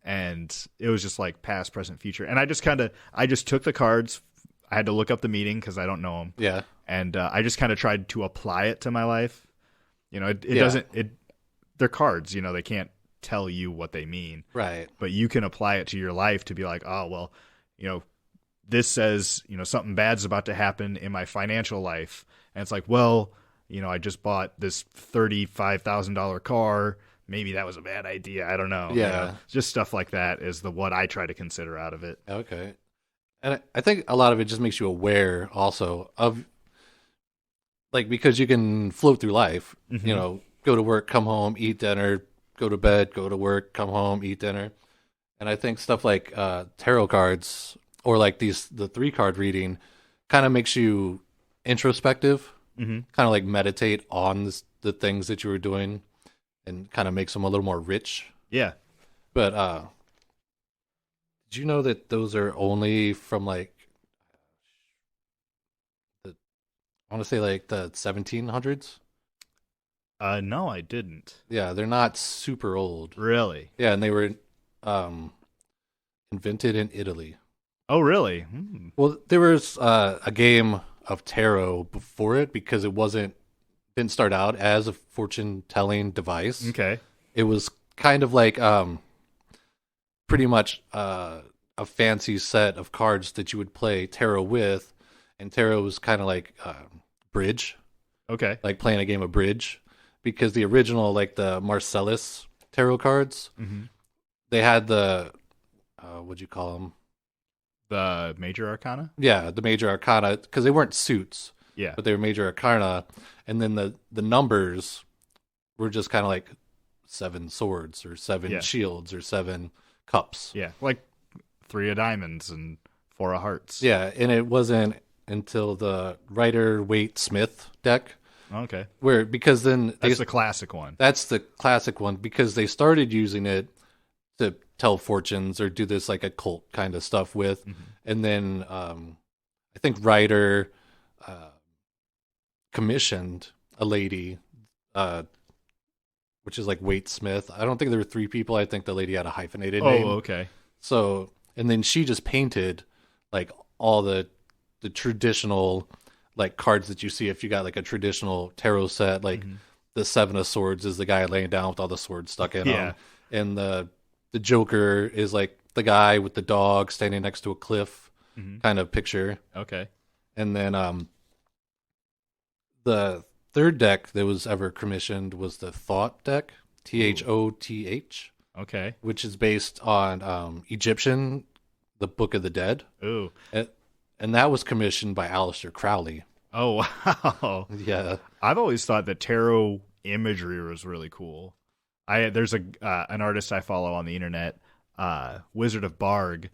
And it was just like past, present, future. And I just took the cards. I had to look up the meaning because I don't know them. Yeah. And I just kind of tried to apply it to my life. They're cards, they can't tell you what they mean. Right. But you can apply it to your life to be like, oh, well, this says, something bad's about to happen in my financial life. And it's like, well, I just bought this $35,000 car. Maybe that was a bad idea. I don't know. Yeah. Just stuff like that is what I try to consider out of it. Okay. And I think a lot of it just makes you aware also of, like, because you can float through life, Mm-hmm. Go to work, come home, eat dinner, go to bed, go to work, come home, eat dinner. And I think stuff like tarot cards or like the 3-card reading kind of makes you introspective, kind of like meditate on the things that you were doing and kind of makes them a little more rich. Yeah. But did you know that those are only from like, I want to say like the 1700s? No, I didn't. Yeah, they're not super old. Really? Yeah, and they were invented in Italy. Oh, really? Well, there was a game of tarot before it because it didn't start out as a fortune-telling device. Okay. It was kind of like pretty much a fancy set of cards that you would play tarot with, and tarot was kind of like bridge. Okay. Like playing a game of bridge. Because the original, like the Marcellus tarot cards, they had the, what'd you call them? The major arcana? Yeah, the major arcana, because they weren't suits. Yeah. But they were major arcana. And then the numbers were just kind of like 7 swords or 7 shields or 7 cups. Yeah, like 3 of diamonds and 4 of hearts. Yeah, and it wasn't until the Rider-Waite-Smith deck. Okay. Because then that's the classic one. That's the classic one because they started using it to tell fortunes or do this like occult kind of stuff with, and then I think Rider commissioned a lady which is like Waite Smith. I don't think there were 3 people. I think the lady had a hyphenated Oh, name. okay. So, and then she just painted like all the traditional like cards that you see if you got like a traditional tarot set, like the 7 of Swords is the guy laying down with all the swords stuck in him, and the Joker is like the guy with the dog standing next to a cliff kind of picture. Okay. And then the third deck that was ever commissioned was the Thought deck, Thoth. Okay. Which is based on Egyptian, the Book of the Dead. Ooh. And that was commissioned by Aleister Crowley. Oh, wow. Yeah. I've always thought that tarot imagery was really cool. There's an artist I follow on the internet, Wizard of Barg,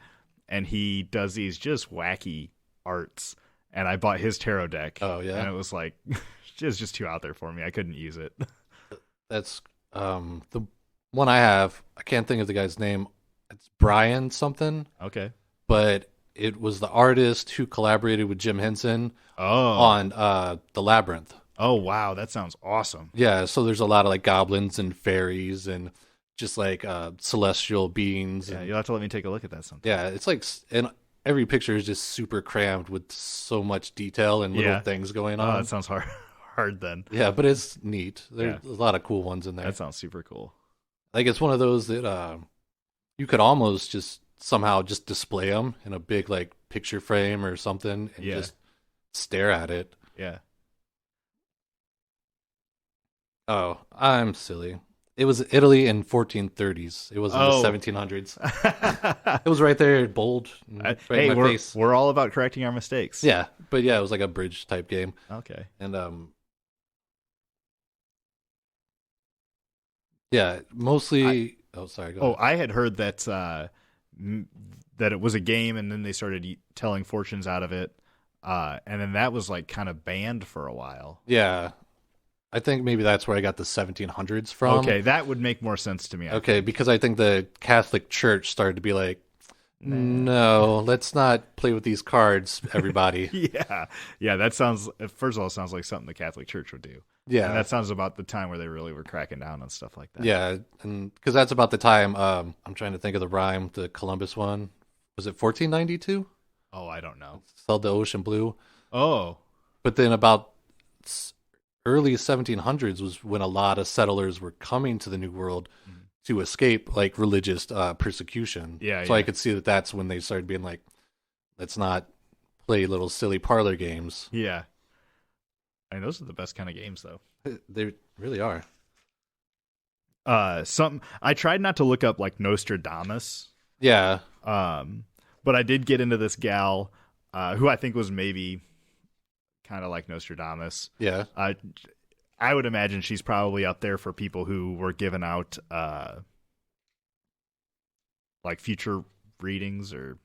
and he does these just wacky arts. And I bought his tarot deck. Oh, yeah. And it was like, it was just too out there for me. I couldn't use it. That's the one I have. I can't think of the guy's name. It's Brian something. Okay. But it was the artist who collaborated with Jim Henson Oh. on The Labyrinth. Oh, wow. That sounds awesome. Yeah, so there's a lot of like goblins and fairies and just like celestial beings. Yeah, and, you'll have to let me take a look at that sometime. yeah, it's like, and every picture is just super crammed with so much detail and little things going on. Oh, that sounds hard then. Yeah, but it's neat. There's a lot of cool ones in there. That sounds super cool. Like it's one of those that you could almost just somehow just display them in a big like picture frame or something and just stare at it. Yeah. Oh, I'm silly. It was Italy in 1430s. It was in the 1700s. It was right there, bold, right in my face. We're all about correcting our mistakes. Yeah, but yeah, it was like a bridge type game. Okay. And yeah, mostly. Sorry. Go ahead. I had heard that that it was a game, and then they started telling fortunes out of it, and then that was like kind of banned for a while. Yeah. I think maybe that's where I got the 1700s from. Okay, that would make more sense to me. Okay, because I think the Catholic Church started to be like, no, let's not play with these cards, everybody. Yeah, that sounds, first of all, it sounds like something the Catholic Church would do. Yeah. And that sounds about the time where they really were cracking down on stuff like that. Yeah, and because that's about the time, I'm trying to think of the rhyme, the Columbus one. Was it 1492? Oh, I don't know. Sailed the ocean blue. Oh. But then about early 1700s was when a lot of settlers were coming to the New World to escape like religious persecution. So I could see that that's when they started being like, let's not play little silly parlor games. Yeah. I mean, those are the best kind of games, though. They really are. I tried not to look up like Nostradamus. Yeah. But I did get into this gal who I think was maybe kind of like Nostradamus. Yeah. I would imagine she's probably up there for people who were giving out like future readings or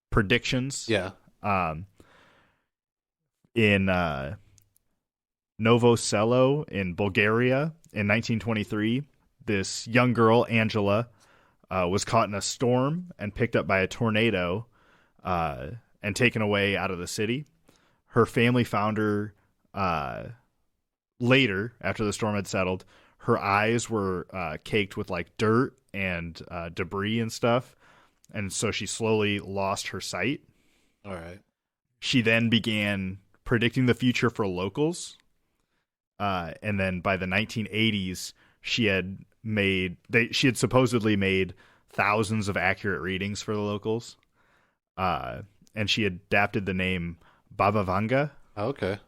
predictions. Yeah. In Novo Selo in Bulgaria in 1923, this young girl, Angela, was caught in a storm and picked up by a tornado and taken away out of the city. Her family found her later, after the storm had settled. Her eyes were caked with like dirt and debris and stuff, and so she slowly lost her sight. All right. She then began predicting the future for locals, and then by the 1980s, she had supposedly made thousands of accurate readings for the locals, and she adapted the name Baba Vanga. Oh, okay.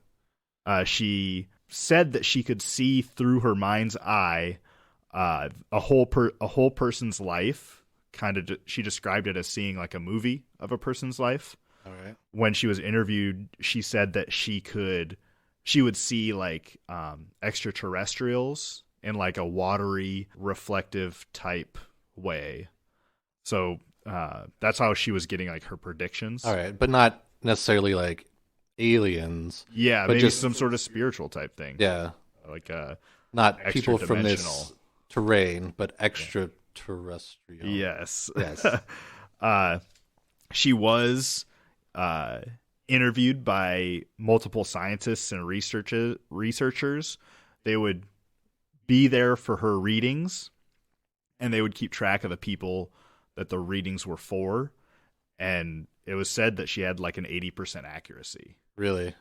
She said that she could see through her mind's eye a whole person's life. She described it as seeing like a movie of a person's life. All right. When she was interviewed, she said that she would see like extraterrestrials in like a watery, reflective type way. So that's how she was getting like her predictions. All right, but not necessarily like aliens. Yeah, but maybe just some sort of spiritual type thing. Yeah, like not people from this terrain, but extraterrestrial. Yes. Yes. She was interviewed by multiple scientists and researchers. They would be there for her readings, and they would keep track of the people that the readings were for. And it was said that she had like an 80% accuracy. Really?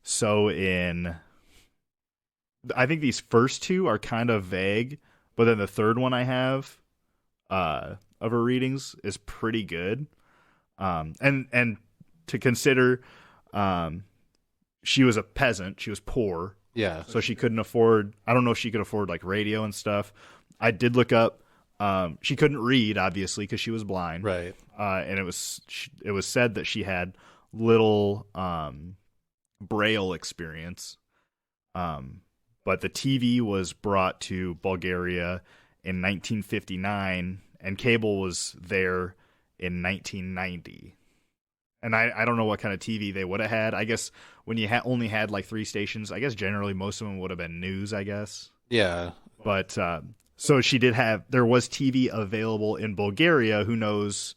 So I think these first two are kind of vague, but then the third one I have of her readings is pretty good. And to consider, she was a peasant. She was poor. Yeah. So she couldn't afford, I don't know if she could afford like radio and stuff. I did look up, she couldn't read, obviously, because she was blind. Right. And it was said that she had little Braille experience. But the TV was brought to Bulgaria in 1959, and cable was there in 1990. And I don't know what kind of TV they would have had. I guess when you only had like 3 stations, I guess generally most of them would have been news, I guess. Yeah. But so she did have, there was TV available in Bulgaria. Who knows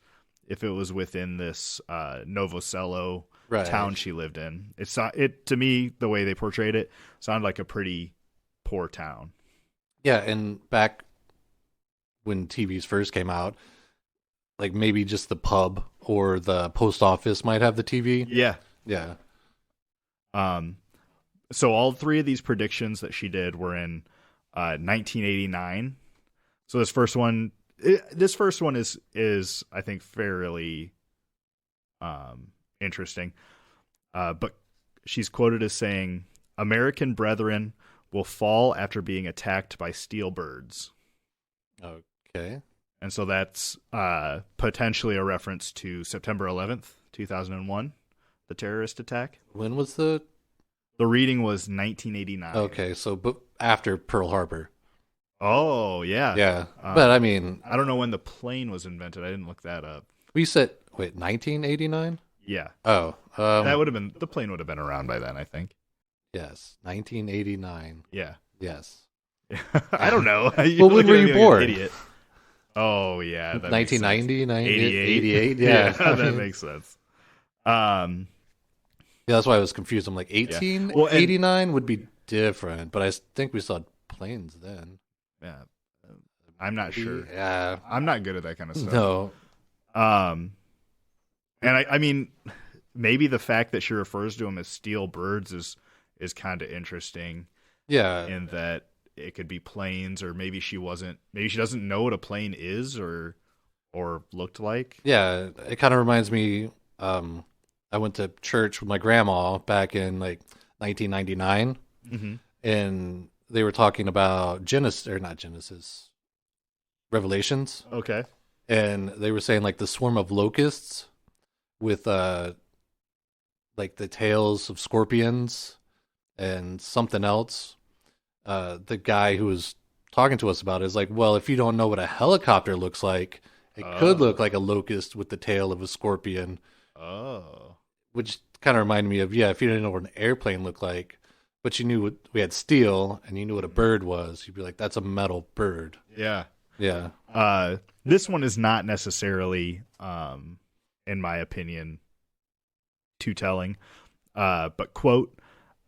if it was within this Novo Selo town she lived in. It to me, the way they portrayed it, sounded like a pretty poor town. Yeah, and back when TVs first came out, like maybe just the pub or the post office might have the TV. Yeah. Yeah. So all 3 of these predictions that she did were in 1989. So this first one is I think fairly interesting. But she's quoted as saying, "American brethren will fall after being attacked by steel birds." Okay. And so that's potentially a reference to September 11th, 2001, the terrorist attack. When was the reading was 1989. Okay, so but after Pearl Harbor. Oh, yeah. Yeah. But I mean, I don't know when the plane was invented. I didn't look that up. We said 1989? Yeah. Oh, that would have been, the plane would have been around by then, I think. Yes, 1989. Yeah. Yes. I don't know. Well, when were you born? Idiot. Oh, yeah. 1990, 88. 88. Yeah. That makes sense. Yeah, that's why I was confused. I'm like, 1889 would be different, but I think we saw planes then. Yeah. I'm not sure. Yeah. I'm not good at that kind of stuff. No. And I mean, maybe the fact that she refers to them as steel birds is kind of interesting. Yeah. In that it could be planes, or maybe she doesn't know what a plane is or looked like. Yeah. It kind of reminds me, I went to church with my grandma back in like 1999, and they were talking about Revelations. Okay. And they were saying like the swarm of locusts with like the tails of scorpions and something else. The guy who was talking to us about it is like, well, if you don't know what a helicopter looks like, it could look like a locust with the tail of a scorpion. Oh. Which kind of reminded me of, if you didn't know what an airplane looked like, but you knew we had steel and you knew what a bird was, you'd be like, that's a metal bird. Yeah. Yeah. This one is not necessarily, in my opinion, too telling. But, quote,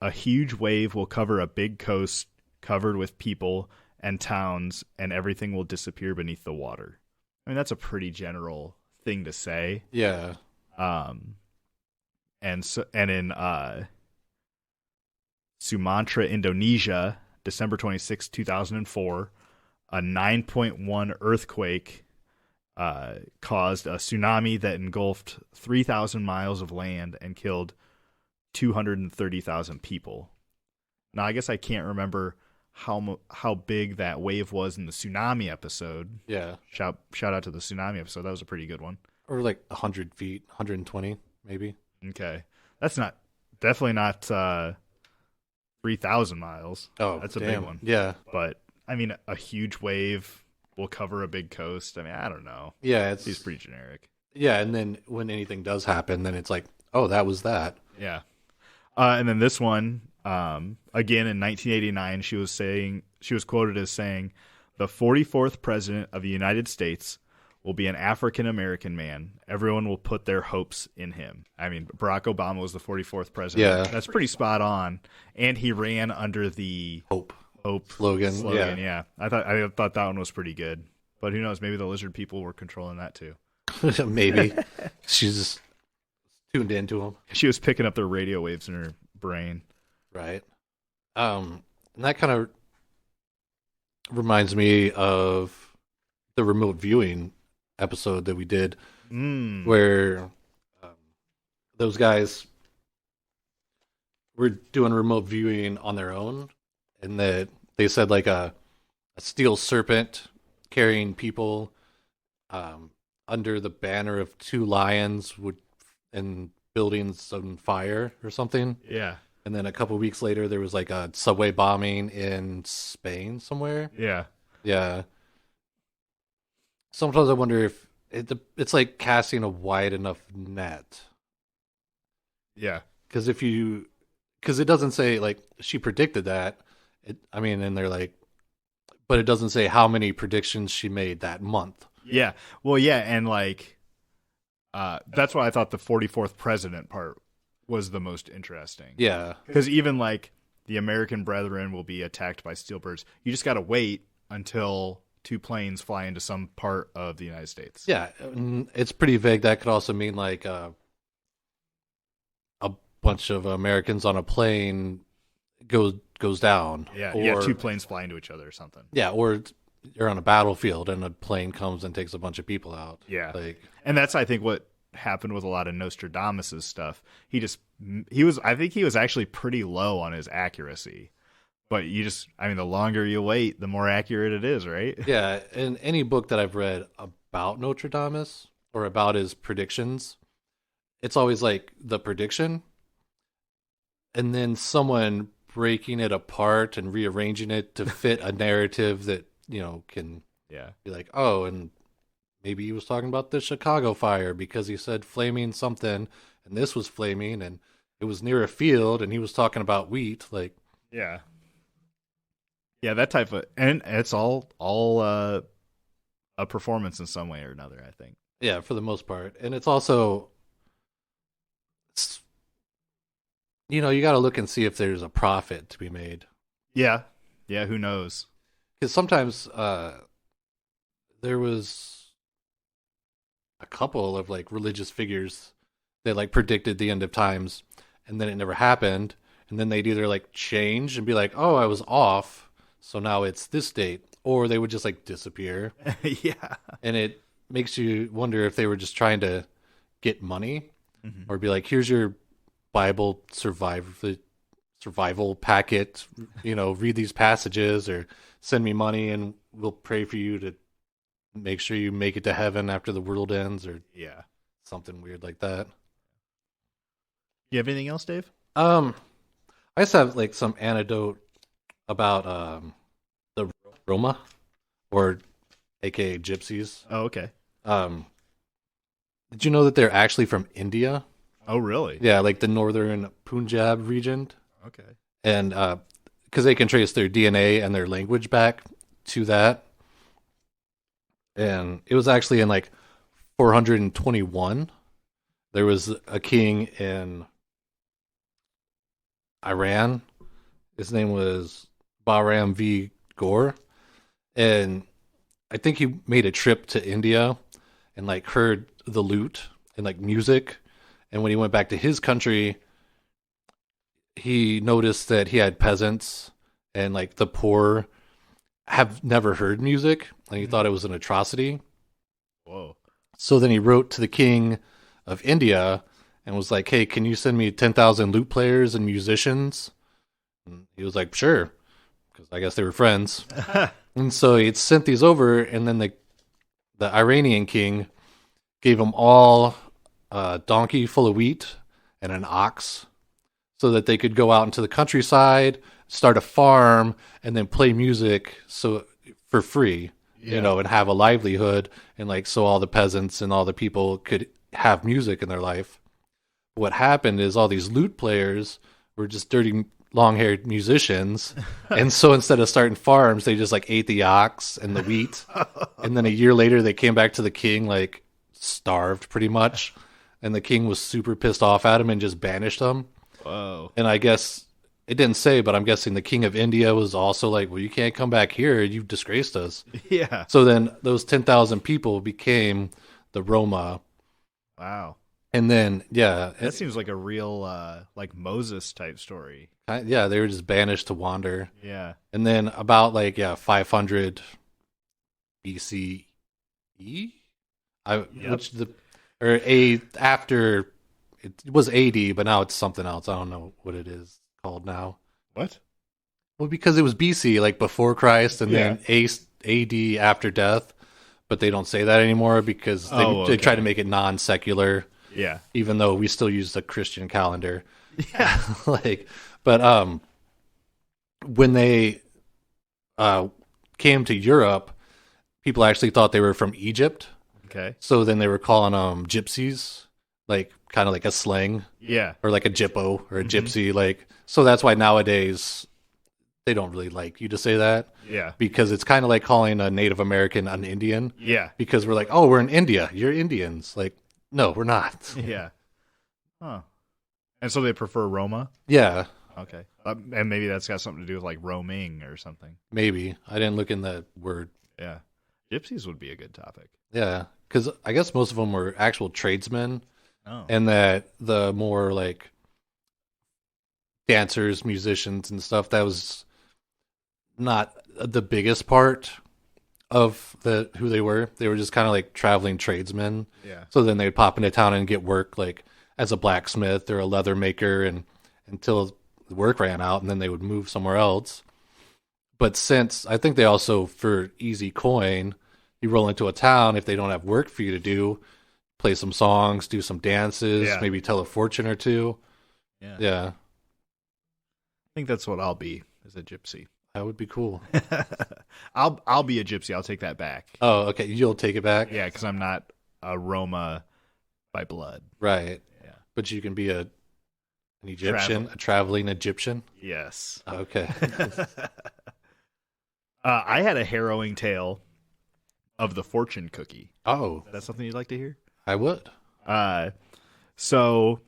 "A huge wave will cover a big coast covered with people and towns, and everything will disappear beneath the water." I mean, that's a pretty general thing to say. Yeah. And in Sumatra, Indonesia, December 26, 2004, a 9.1 earthquake caused a tsunami that engulfed 3,000 miles of land and killed 230,000 people. Now, I guess I can't remember how big that wave was in the tsunami episode. Yeah. Shout out to the tsunami episode. That was a pretty good one. Or like 100 feet, 120 maybe. Okay. That's definitely not 3,000 miles. Oh, that's a big one. Yeah. But I mean, a huge wave will cover a big coast. I mean, I don't know. Yeah, it's pretty generic. Yeah, and then when anything does happen, then it's like, oh, that was that. Yeah. And then this one, again in 1989, she was quoted as saying, "The 44th president of the United States will be an African American man. Everyone will put their hopes in him." I mean, Barack Obama was the 44th president. Yeah. That's pretty spot on. And he ran under the Hope hope slogan. Yeah. I thought that one was pretty good. But who knows? Maybe the lizard people were controlling that too. Maybe. She's just tuned into them. She was picking up their radio waves in her brain. Right. And that kind of reminds me of the remote viewing episode that we did, where those guys were doing remote viewing on their own, and that they said like a steel serpent carrying people under the banner of two lions and buildings on fire or something. Yeah. And then a couple weeks later, there was like a subway bombing in Spain somewhere. Yeah. Yeah. Sometimes I wonder if it's like casting a wide enough net. Yeah. Because it doesn't say like she predicted that. And they're like, but it doesn't say how many predictions she made that month. Yeah. Well, yeah. And like, that's why I thought the 44th president part was the most interesting. Yeah. Because even like the American brethren will be attacked by steel birds. You just got to wait until two planes fly into some part of the United States. Yeah. It's pretty vague. That could also mean like a bunch of Americans on a plane goes down. Yeah. Or, two planes fly into each other or something. Yeah. Or you're on a battlefield and a plane comes and takes a bunch of people out. Yeah. And that's, I think, what happened with a lot of Nostradamus' stuff. I think he was actually pretty low on his accuracy, but the longer you wait, the more accurate it is, right? Yeah. In any book that I've read about Nostradamus or about his predictions, it's always like the prediction and then someone breaking it apart and rearranging it to fit a narrative that, can be like, oh, and maybe he was talking about the Chicago fire because he said flaming something, and this was flaming, and it was near a field, and he was talking about wheat. Like, yeah, that type of, and it's all a performance in some way or another, I think. Yeah, for the most part, and it's also, you got to look and see if there's a profit to be made. Yeah, who knows? Because sometimes there was a couple of like religious figures that like predicted the end of times, and then it never happened, and then they'd either like change and be like, oh, I was off, so now it's this date, or they would just like disappear. Yeah. And it makes you wonder if they were just trying to get money, or be like, here's your Bible survival packet, read these passages or send me money and we'll pray for you to make sure you make it to heaven after the world ends, or something weird like that. You have anything else, Dave? I just have like some anecdote about the Roma, or aka gypsies. Oh, okay. Did you know that they're actually from India? Oh, really? Yeah, like the northern Punjab region. Okay. And because they can trace their DNA and their language back to that. And it was actually in like 421. There was a king in Iran. His name was Bahram V. Gore. And I think he made a trip to India and like heard the lute and like music. And when he went back to his country, he noticed that he had peasants and like the poor have never heard music, and he thought it was an atrocity. Whoa. So then he wrote to the king of India and was like, hey, can you send me 10,000 lute players and musicians? And he was like, sure, because I guess they were friends. And so he sent these over, and then the Iranian king gave them all a donkey full of wheat and an ox so that they could go out into the countryside, start a farm, and then play music for free, and have a livelihood, and like so all the peasants and all the people could have music in their life. What happened is all these lute players were just dirty, long-haired musicians, and so instead of starting farms, they just like ate the ox and the wheat, and then a year later they came back to the king like starved pretty much, and the king was super pissed off at him and just banished them. Whoa. And I guess it didn't say, but I'm guessing the king of India was also like, well, you can't come back here. You've disgraced us. Yeah. So then those 10,000 people became the Roma. Wow. And then, that seems like a real, like Moses type story. Yeah, they were just banished to wander. Yeah. And then about 500 BCE, after it was AD, but now it's something else. I don't know what it is called now. What? Well, because it was BC, like before Christ, and then AD after death, but they don't say that anymore because they try to make it non-secular. Yeah. Even though we still use the Christian calendar. Yeah. But when they came to Europe, people actually thought they were from Egypt. Okay. So then they were calling them gypsies, kind of like a slang. Yeah. Or like a gyppo or a gypsy. So that's why nowadays they don't really like you to say that. Yeah. Because it's kind of like calling a Native American an Indian. Yeah. Because we're like, oh, we're in India. You're Indians. No, we're not. Yeah. Huh. And so they prefer Roma? Yeah. Okay. And maybe that's got something to do with roaming or something. Maybe. I didn't look in that word. Yeah. Gypsies would be a good topic. Yeah. Because I guess most of them were actual tradesmen. Oh. And that the more dancers, musicians and stuff, that was not the biggest part of who they were. They were just kind of traveling tradesmen. Yeah. So then they'd pop into town and get work as a blacksmith or a leather maker and until the work ran out, and then they would move somewhere else. But since I think they also, for easy coin, you roll into a town, if they don't have work for you to do, play some songs, do some dances, maybe tell a fortune or two. Yeah. Yeah. I think that's what I'll be, as a gypsy. That would be cool. I'll be a gypsy. I'll take that back. Oh, okay. You'll take it back? Yeah, because I'm not a Roma by blood. Right. Yeah. But you can be an Egyptian, a traveling Egyptian? Yes. Okay. I had a harrowing tale of the fortune cookie. Oh. Is that something you'd like to hear? I would. So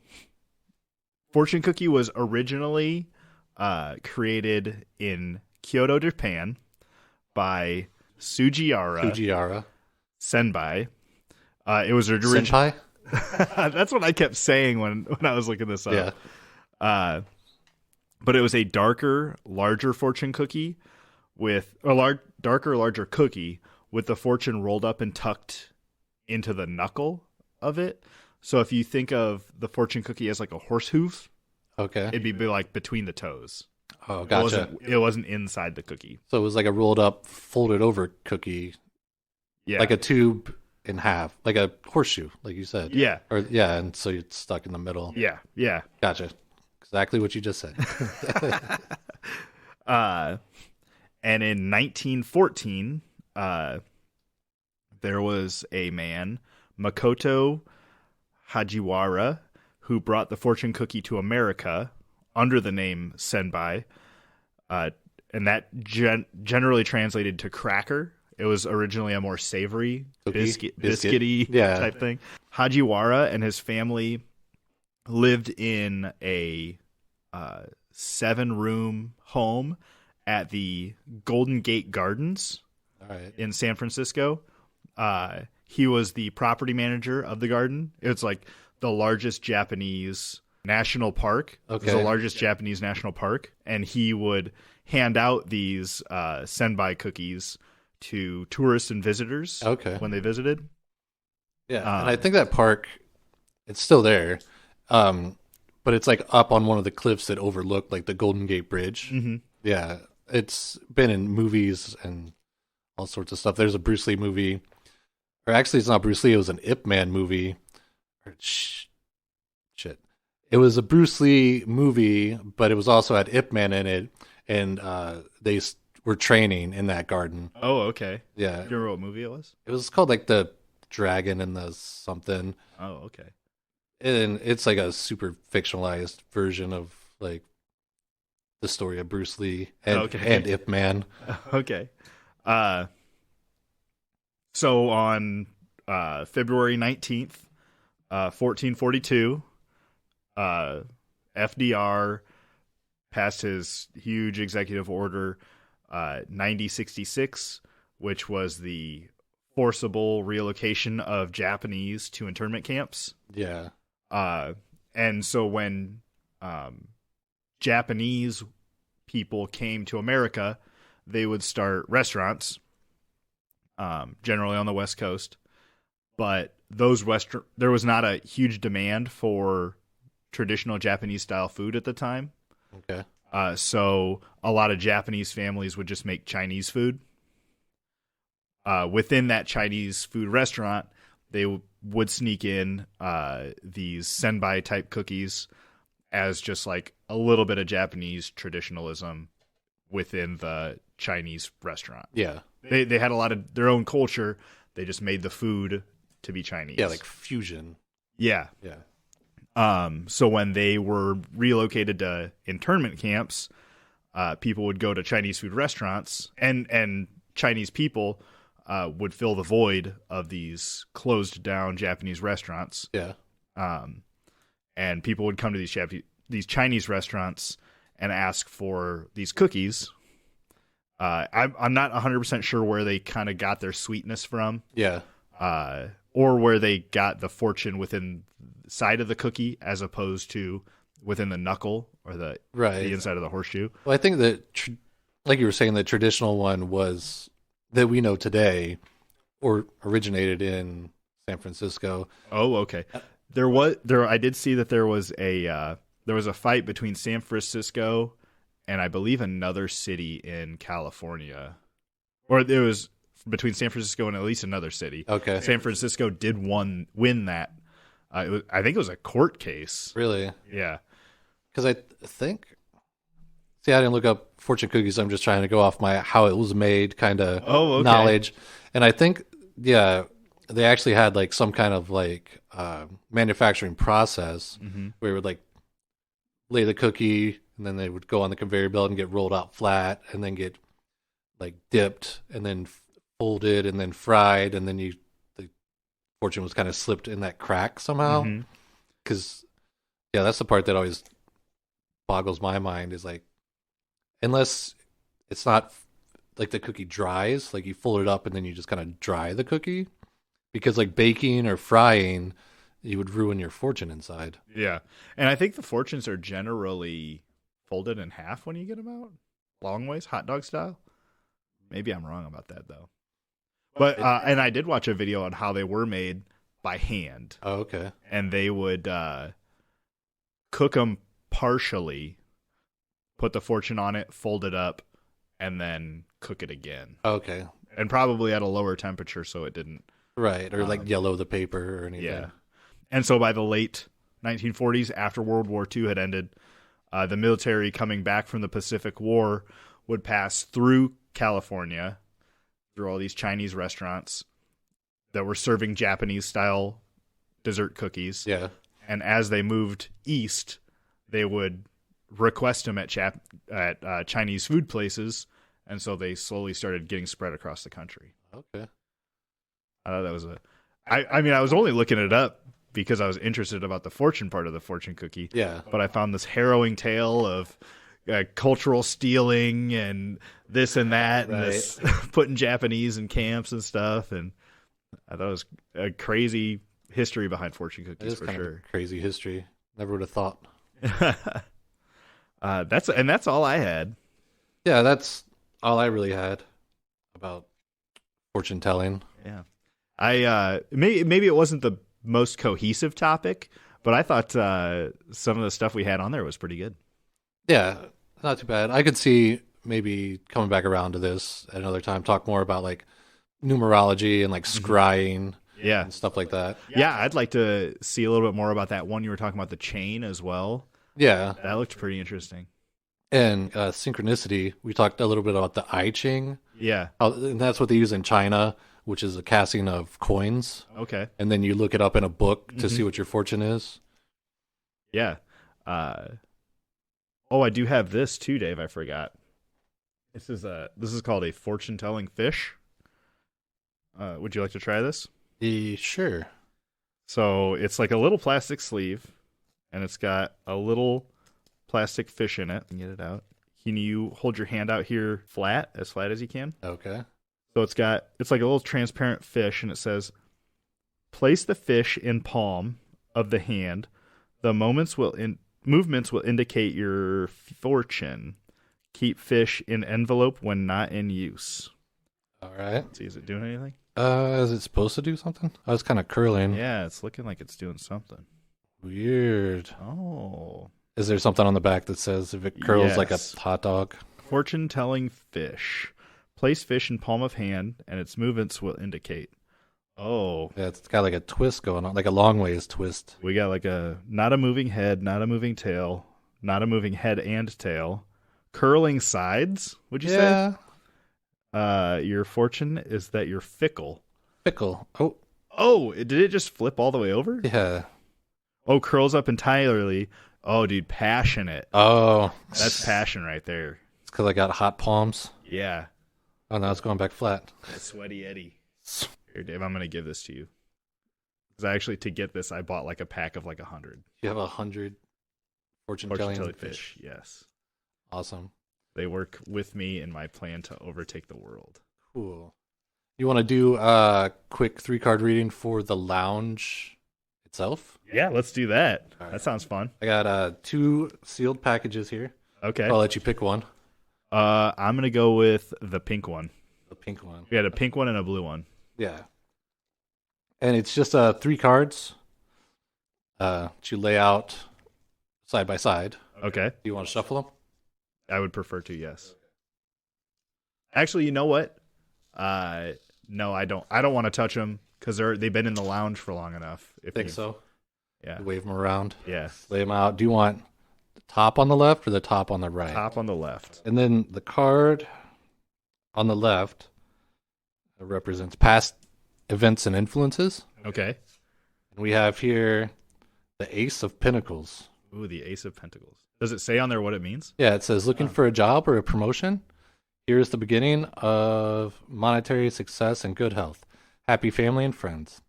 fortune cookie was originally created in Kyoto, Japan by Sugiura Senbai. It was Senpai? That's what I kept saying when I was looking this up. Yeah. But it was a darker, larger fortune cookie with a darker, larger cookie with the fortune rolled up and tucked into the knuckle of it. So if you think of the fortune cookie as like a horse hoof, okay, it'd be between the toes. Oh, gotcha. It wasn't inside the cookie. So it was like a rolled up, folded over cookie. Yeah. Like a tube in half, like a horseshoe, like you said. Yeah. And so you're stuck in the middle. Yeah. Yeah. Gotcha. Exactly what you just said. And in 1914, there was a man, Makoto Hajiwara, who brought the fortune cookie to America under the name Senbai, and that generally translated to cracker. It was originally a more savory, biscuity type thing. Hajiwara and his family lived in a 7-room home at the Golden Gate Gardens in San Francisco. He was the property manager of the garden. It's like the largest Japanese national park. Okay. It's the largest Japanese national park. And he would hand out these senbai cookies to tourists and visitors when they visited. Yeah, and I think that park, it's still there. But it's up on one of the cliffs that overlook the Golden Gate Bridge. Mm-hmm. Yeah, it's been in movies and all sorts of stuff. There's a Bruce Lee movie. Or actually, it's not Bruce Lee. It was an Ip Man movie. Shit. It was a Bruce Lee movie, but it was also had Ip Man in it. And they were training in that garden. Oh, okay. Yeah. Do you remember what movie it was? It was called the Dragon and the something. Oh, okay. And it's a super fictionalized version of the story of Bruce Lee and Ip Man. Okay. So on February 19th, 1442, FDR passed his huge executive order 9066, which was the forcible relocation of Japanese to internment camps. Yeah. And so when Japanese people came to America, they would start restaurants, generally on the West Coast. But there was not a huge demand for traditional Japanese style food at the time. Okay. So a lot of Japanese families would just make Chinese food. Within that Chinese food restaurant, they would sneak in these senbai type cookies as just like a little bit of Japanese traditionalism within the Chinese restaurant. Yeah. They had a lot of their own culture. They just made the food to be Chinese. Yeah, like fusion. Yeah. Yeah. So when they were relocated to internment camps, people would go to Chinese food restaurants, and Chinese people would fill the void of these closed down Japanese restaurants. Yeah. And people would come to these Chinese restaurants and ask for these cookies. I'm not 100% sure where they kind of got their sweetness from. Yeah. Or where they got the fortune within the side of the cookie as opposed to within the knuckle or the inside of the horseshoe. Well, I think that, like you were saying, the traditional one was that we know today or originated in San Francisco. Oh, okay. I did see that there was a fight between San Francisco and I believe another city in California, or it was between San Francisco and at least another city. Okay. San Francisco did win that. I think it was a court case. Really? Yeah. Because I think, I didn't look up fortune cookies. I'm just trying to go off my how it was made kind of knowledge. And I think, they actually had like some kind of like manufacturing process where it would like lay the cookie and then they would go on the conveyor belt and get rolled out flat and then get like dipped and then folded and then fried, and then the fortune was kind of slipped in that crack somehow. Because that's the part that always boggles my mind, is like, unless it's not like the cookie dries, like you fold it up and then you just kind of dry the cookie, because like baking or frying, you would ruin your fortune inside. Yeah. And I think the fortunes are generally folded in half when you get them out, long ways, hot dog style. Maybe I'm wrong about that though. But and I did watch a video on how they were made by hand. Oh, okay. And they would cook them partially, put the fortune on it, fold it up, and then cook it again. Okay. And probably at a lower temperature so it didn't. Right, or like yellow the paper or anything. Yeah. And so by the late 1940s, after World War II had ended, the military coming back from the Pacific War would pass through California, through all these Chinese restaurants that were serving Japanese-style dessert cookies. Yeah. And as they moved east, they would request them at Chinese food places, and so they slowly started getting spread across the country. Okay. I thought that was I was only looking it up because I was interested about the fortune part of the fortune cookie. Yeah. But I found this harrowing tale of cultural stealing and this and that, and this putting Japanese in camps and stuff. And I thought it was a crazy history behind fortune cookies for sure. Crazy history. Never would have thought. That's all I had. Yeah, that's all I really had about fortune telling. Yeah. I maybe it wasn't the most cohesive topic, but I thought some of the stuff we had on there was pretty good. Yeah, not too bad. I could see maybe coming back around to this at another time, talk more about like numerology and like scrying, and stuff like that. Yeah, I'd like to see a little bit more about that one you were talking about, the chain as well. Yeah, that looked pretty interesting. And synchronicity, we talked a little bit about the I Ching. Yeah, and that's what they use in China, which is a casting of coins. Okay, and then you look it up in a book to see what your fortune is. Yeah. I do have this too, Dave. I forgot. This is called a fortune-telling fish. Would you like to try this? Sure. So it's like a little plastic sleeve, and it's got a little plastic fish in it. Get it out. Can you hold your hand out here flat as you can? Okay. So it's like a little transparent fish, and it says, place the fish in palm of the hand. The movements will indicate your fortune. Keep fish in envelope when not in use. All right. See, is it doing anything? Is it supposed to do something? Oh, it's kind of curling. Yeah, it's looking like it's doing something. Weird. Oh. Is there something on the back that says if it curls like a hot dog? Fortune-telling fish. Place fish in palm of hand, and its movements will indicate. Oh. Yeah, it's got like a twist going on, like a long ways twist. We got like not a moving head, not a moving tail, not a moving head and tail. Curling sides, would you say? Your fortune is that you're fickle. Fickle. Oh, did it just flip all the way over? Yeah. Oh, curls up entirely. Oh, dude, passionate. Oh. That's passion right there. It's because I got hot palms. Yeah. Oh, now it's going back flat. That sweaty Eddie. Here, Dave, I'm going to give this to you. Because to get this, I bought like a pack of like 100. You have 100 fortune-telling fish. Yes. Awesome. They work with me in my plan to overtake the world. Cool. You want to do a quick 3-card reading for the lounge itself? Yeah, let's do that. Right. That sounds fun. I got 2 sealed packages here. Okay. I'll let you pick one. I'm going to go with the pink one. The pink one. We had a pink one and a blue one. Yeah. And it's just 3 cards that you lay out side by side. Okay. Do you want to shuffle them? I would prefer to, yes. Actually, you know what? No, I don't. I don't want to touch them because they've been in the lounge for long enough. Think so? Yeah. Wave them around. Yeah. Lay them out. Do you want the top on the left or the top on the right? Top on the left. And then the card on the left represents past events and influences. Okay. And we have here the Ace of Pentacles. Ooh, the Ace of Pentacles. Does it say on there what it means? Yeah, it says looking for a job or a promotion. Here's the beginning of monetary success and good health. Happy family and friends.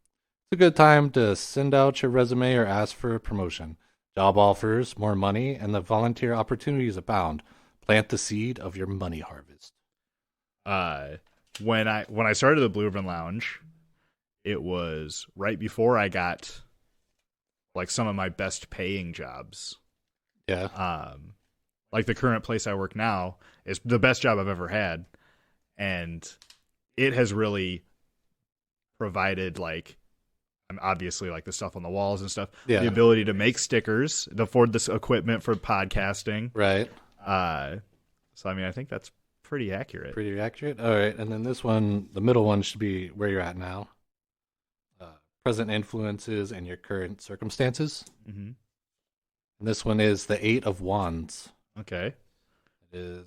It's a good time to send out your resume or ask for a promotion. Job offers, more money, and the volunteer opportunities abound. Plant the seed of your money harvest. When I started the Blue Ribbon Lounge, it was right before I got like some of my best paying jobs. Yeah. Like the current place I work now is the best job I've ever had, and it has really provided like, obviously like the stuff on the walls and stuff, the ability to make stickers, to afford this equipment for podcasting. Right. So I mean, I think that's pretty accurate. Pretty accurate. All right. And then this one, the middle one, should be where you're at now. Present influences and your current circumstances. Mm-hmm. And this one is the 8 of Wands. Okay. It is.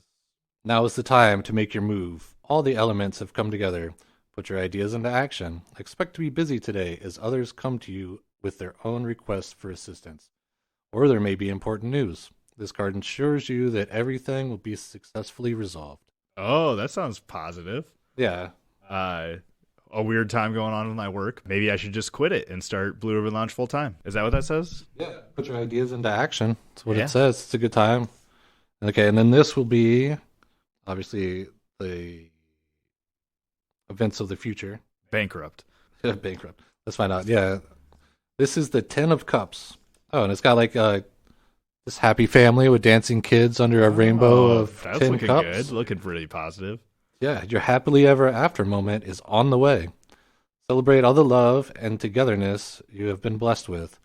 Now is the time to make your move. All the elements have come together. Put your ideas into action. Expect to be busy today as others come to you with their own requests for assistance. Or there may be important news. This card ensures you that everything will be successfully resolved. Oh, that sounds positive. Yeah. A weird time going on with my work. Maybe I should just quit it and start Blue Ribbon Lounge full time. Is that what that says? Yeah. Put your ideas into action. That's what it says. It's a good time. Okay, and then this will be obviously the events of the future. Bankrupt. Bankrupt. Let's find out. Yeah. This is the 10 of Cups. Oh, and it's got like this happy family with dancing kids under a rainbow of 10 looking cups. Good. Looking pretty positive. Yeah, your happily ever after moment is on the way. Celebrate all the love and togetherness you have been blessed with.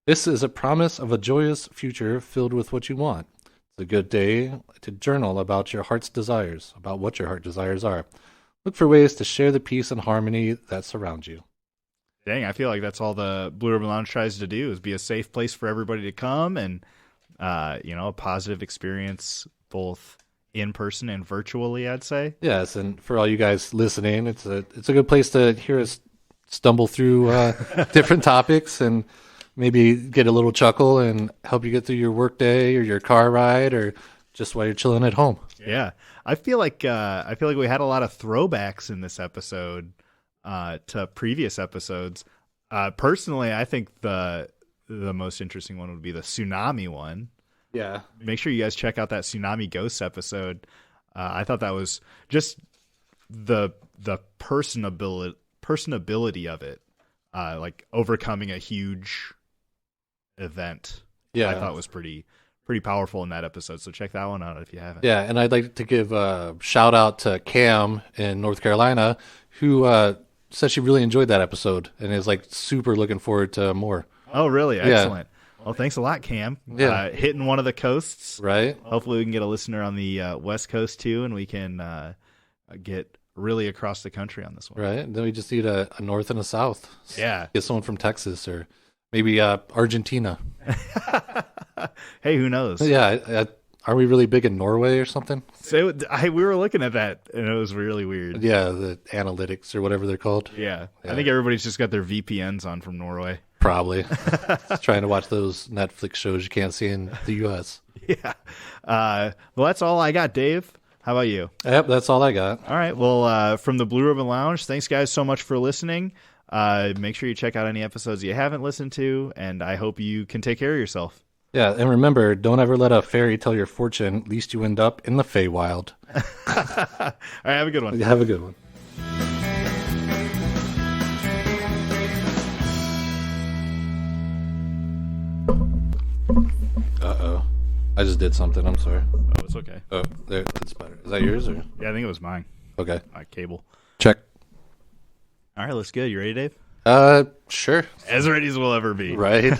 This is a promise of a joyous future filled with what you want. It's a good day to journal about your heart's desires, about what your heart desires are. Look for ways to share the peace and harmony that surround you. Dang, I feel like that's all the Blue Ribbon Lounge tries to do, is be a safe place for everybody to come and, a positive experience both in person and virtually, I'd say. Yes, and for all you guys listening, it's a good place to hear us stumble through different topics and maybe get a little chuckle and help you get through your work day or your car ride or just while you're chilling at home. Yeah, I feel like we had a lot of throwbacks in this episode to previous episodes. Personally, I think the most interesting one would be the tsunami one. Yeah. Make sure you guys check out that Tsunami Ghosts episode. I thought that was just the personability of it, like overcoming a huge event. Yeah, I thought was pretty powerful in that episode. So check that one out if you haven't. Yeah, and I'd like to give a shout out to Cam in North Carolina, who said she really enjoyed that episode and is like super looking forward to more. Oh, really? Excellent. Yeah. Well, thanks a lot, Cam. Yeah. Hitting one of the coasts. Right. Hopefully we can get a listener on the West Coast too, and we can get really across the country on this one. Right. And then we just need a north and a south. Yeah. Get someone from Texas or maybe Argentina. Hey, who knows? Yeah. Are we really big in Norway or something? So we were looking at that, and it was really weird. Yeah, the analytics or whatever they're called. Yeah. I think everybody's just got their VPNs on from Norway. Probably. Just trying to watch those Netflix shows you can't see in the U.S. Yeah. Well, that's all I got, Dave. How about you? Yep, that's all I got. All right. Well, from the Blue Ribbon Lounge, thanks, guys, so much for listening. Make sure you check out any episodes you haven't listened to, and I hope you can take care of yourself. Yeah, and remember, don't ever let a fairy tell your fortune, least you end up in the Feywild. All right, have a good one. Have a good one. Uh-oh. I just did something. I'm sorry. Oh, it's okay. Oh, there. That's better. Is that yours? Or? Yeah, I think it was mine. Okay. My cable. Check. All right, let's go. You ready, Dave? Sure. As ready as we'll ever be. Right.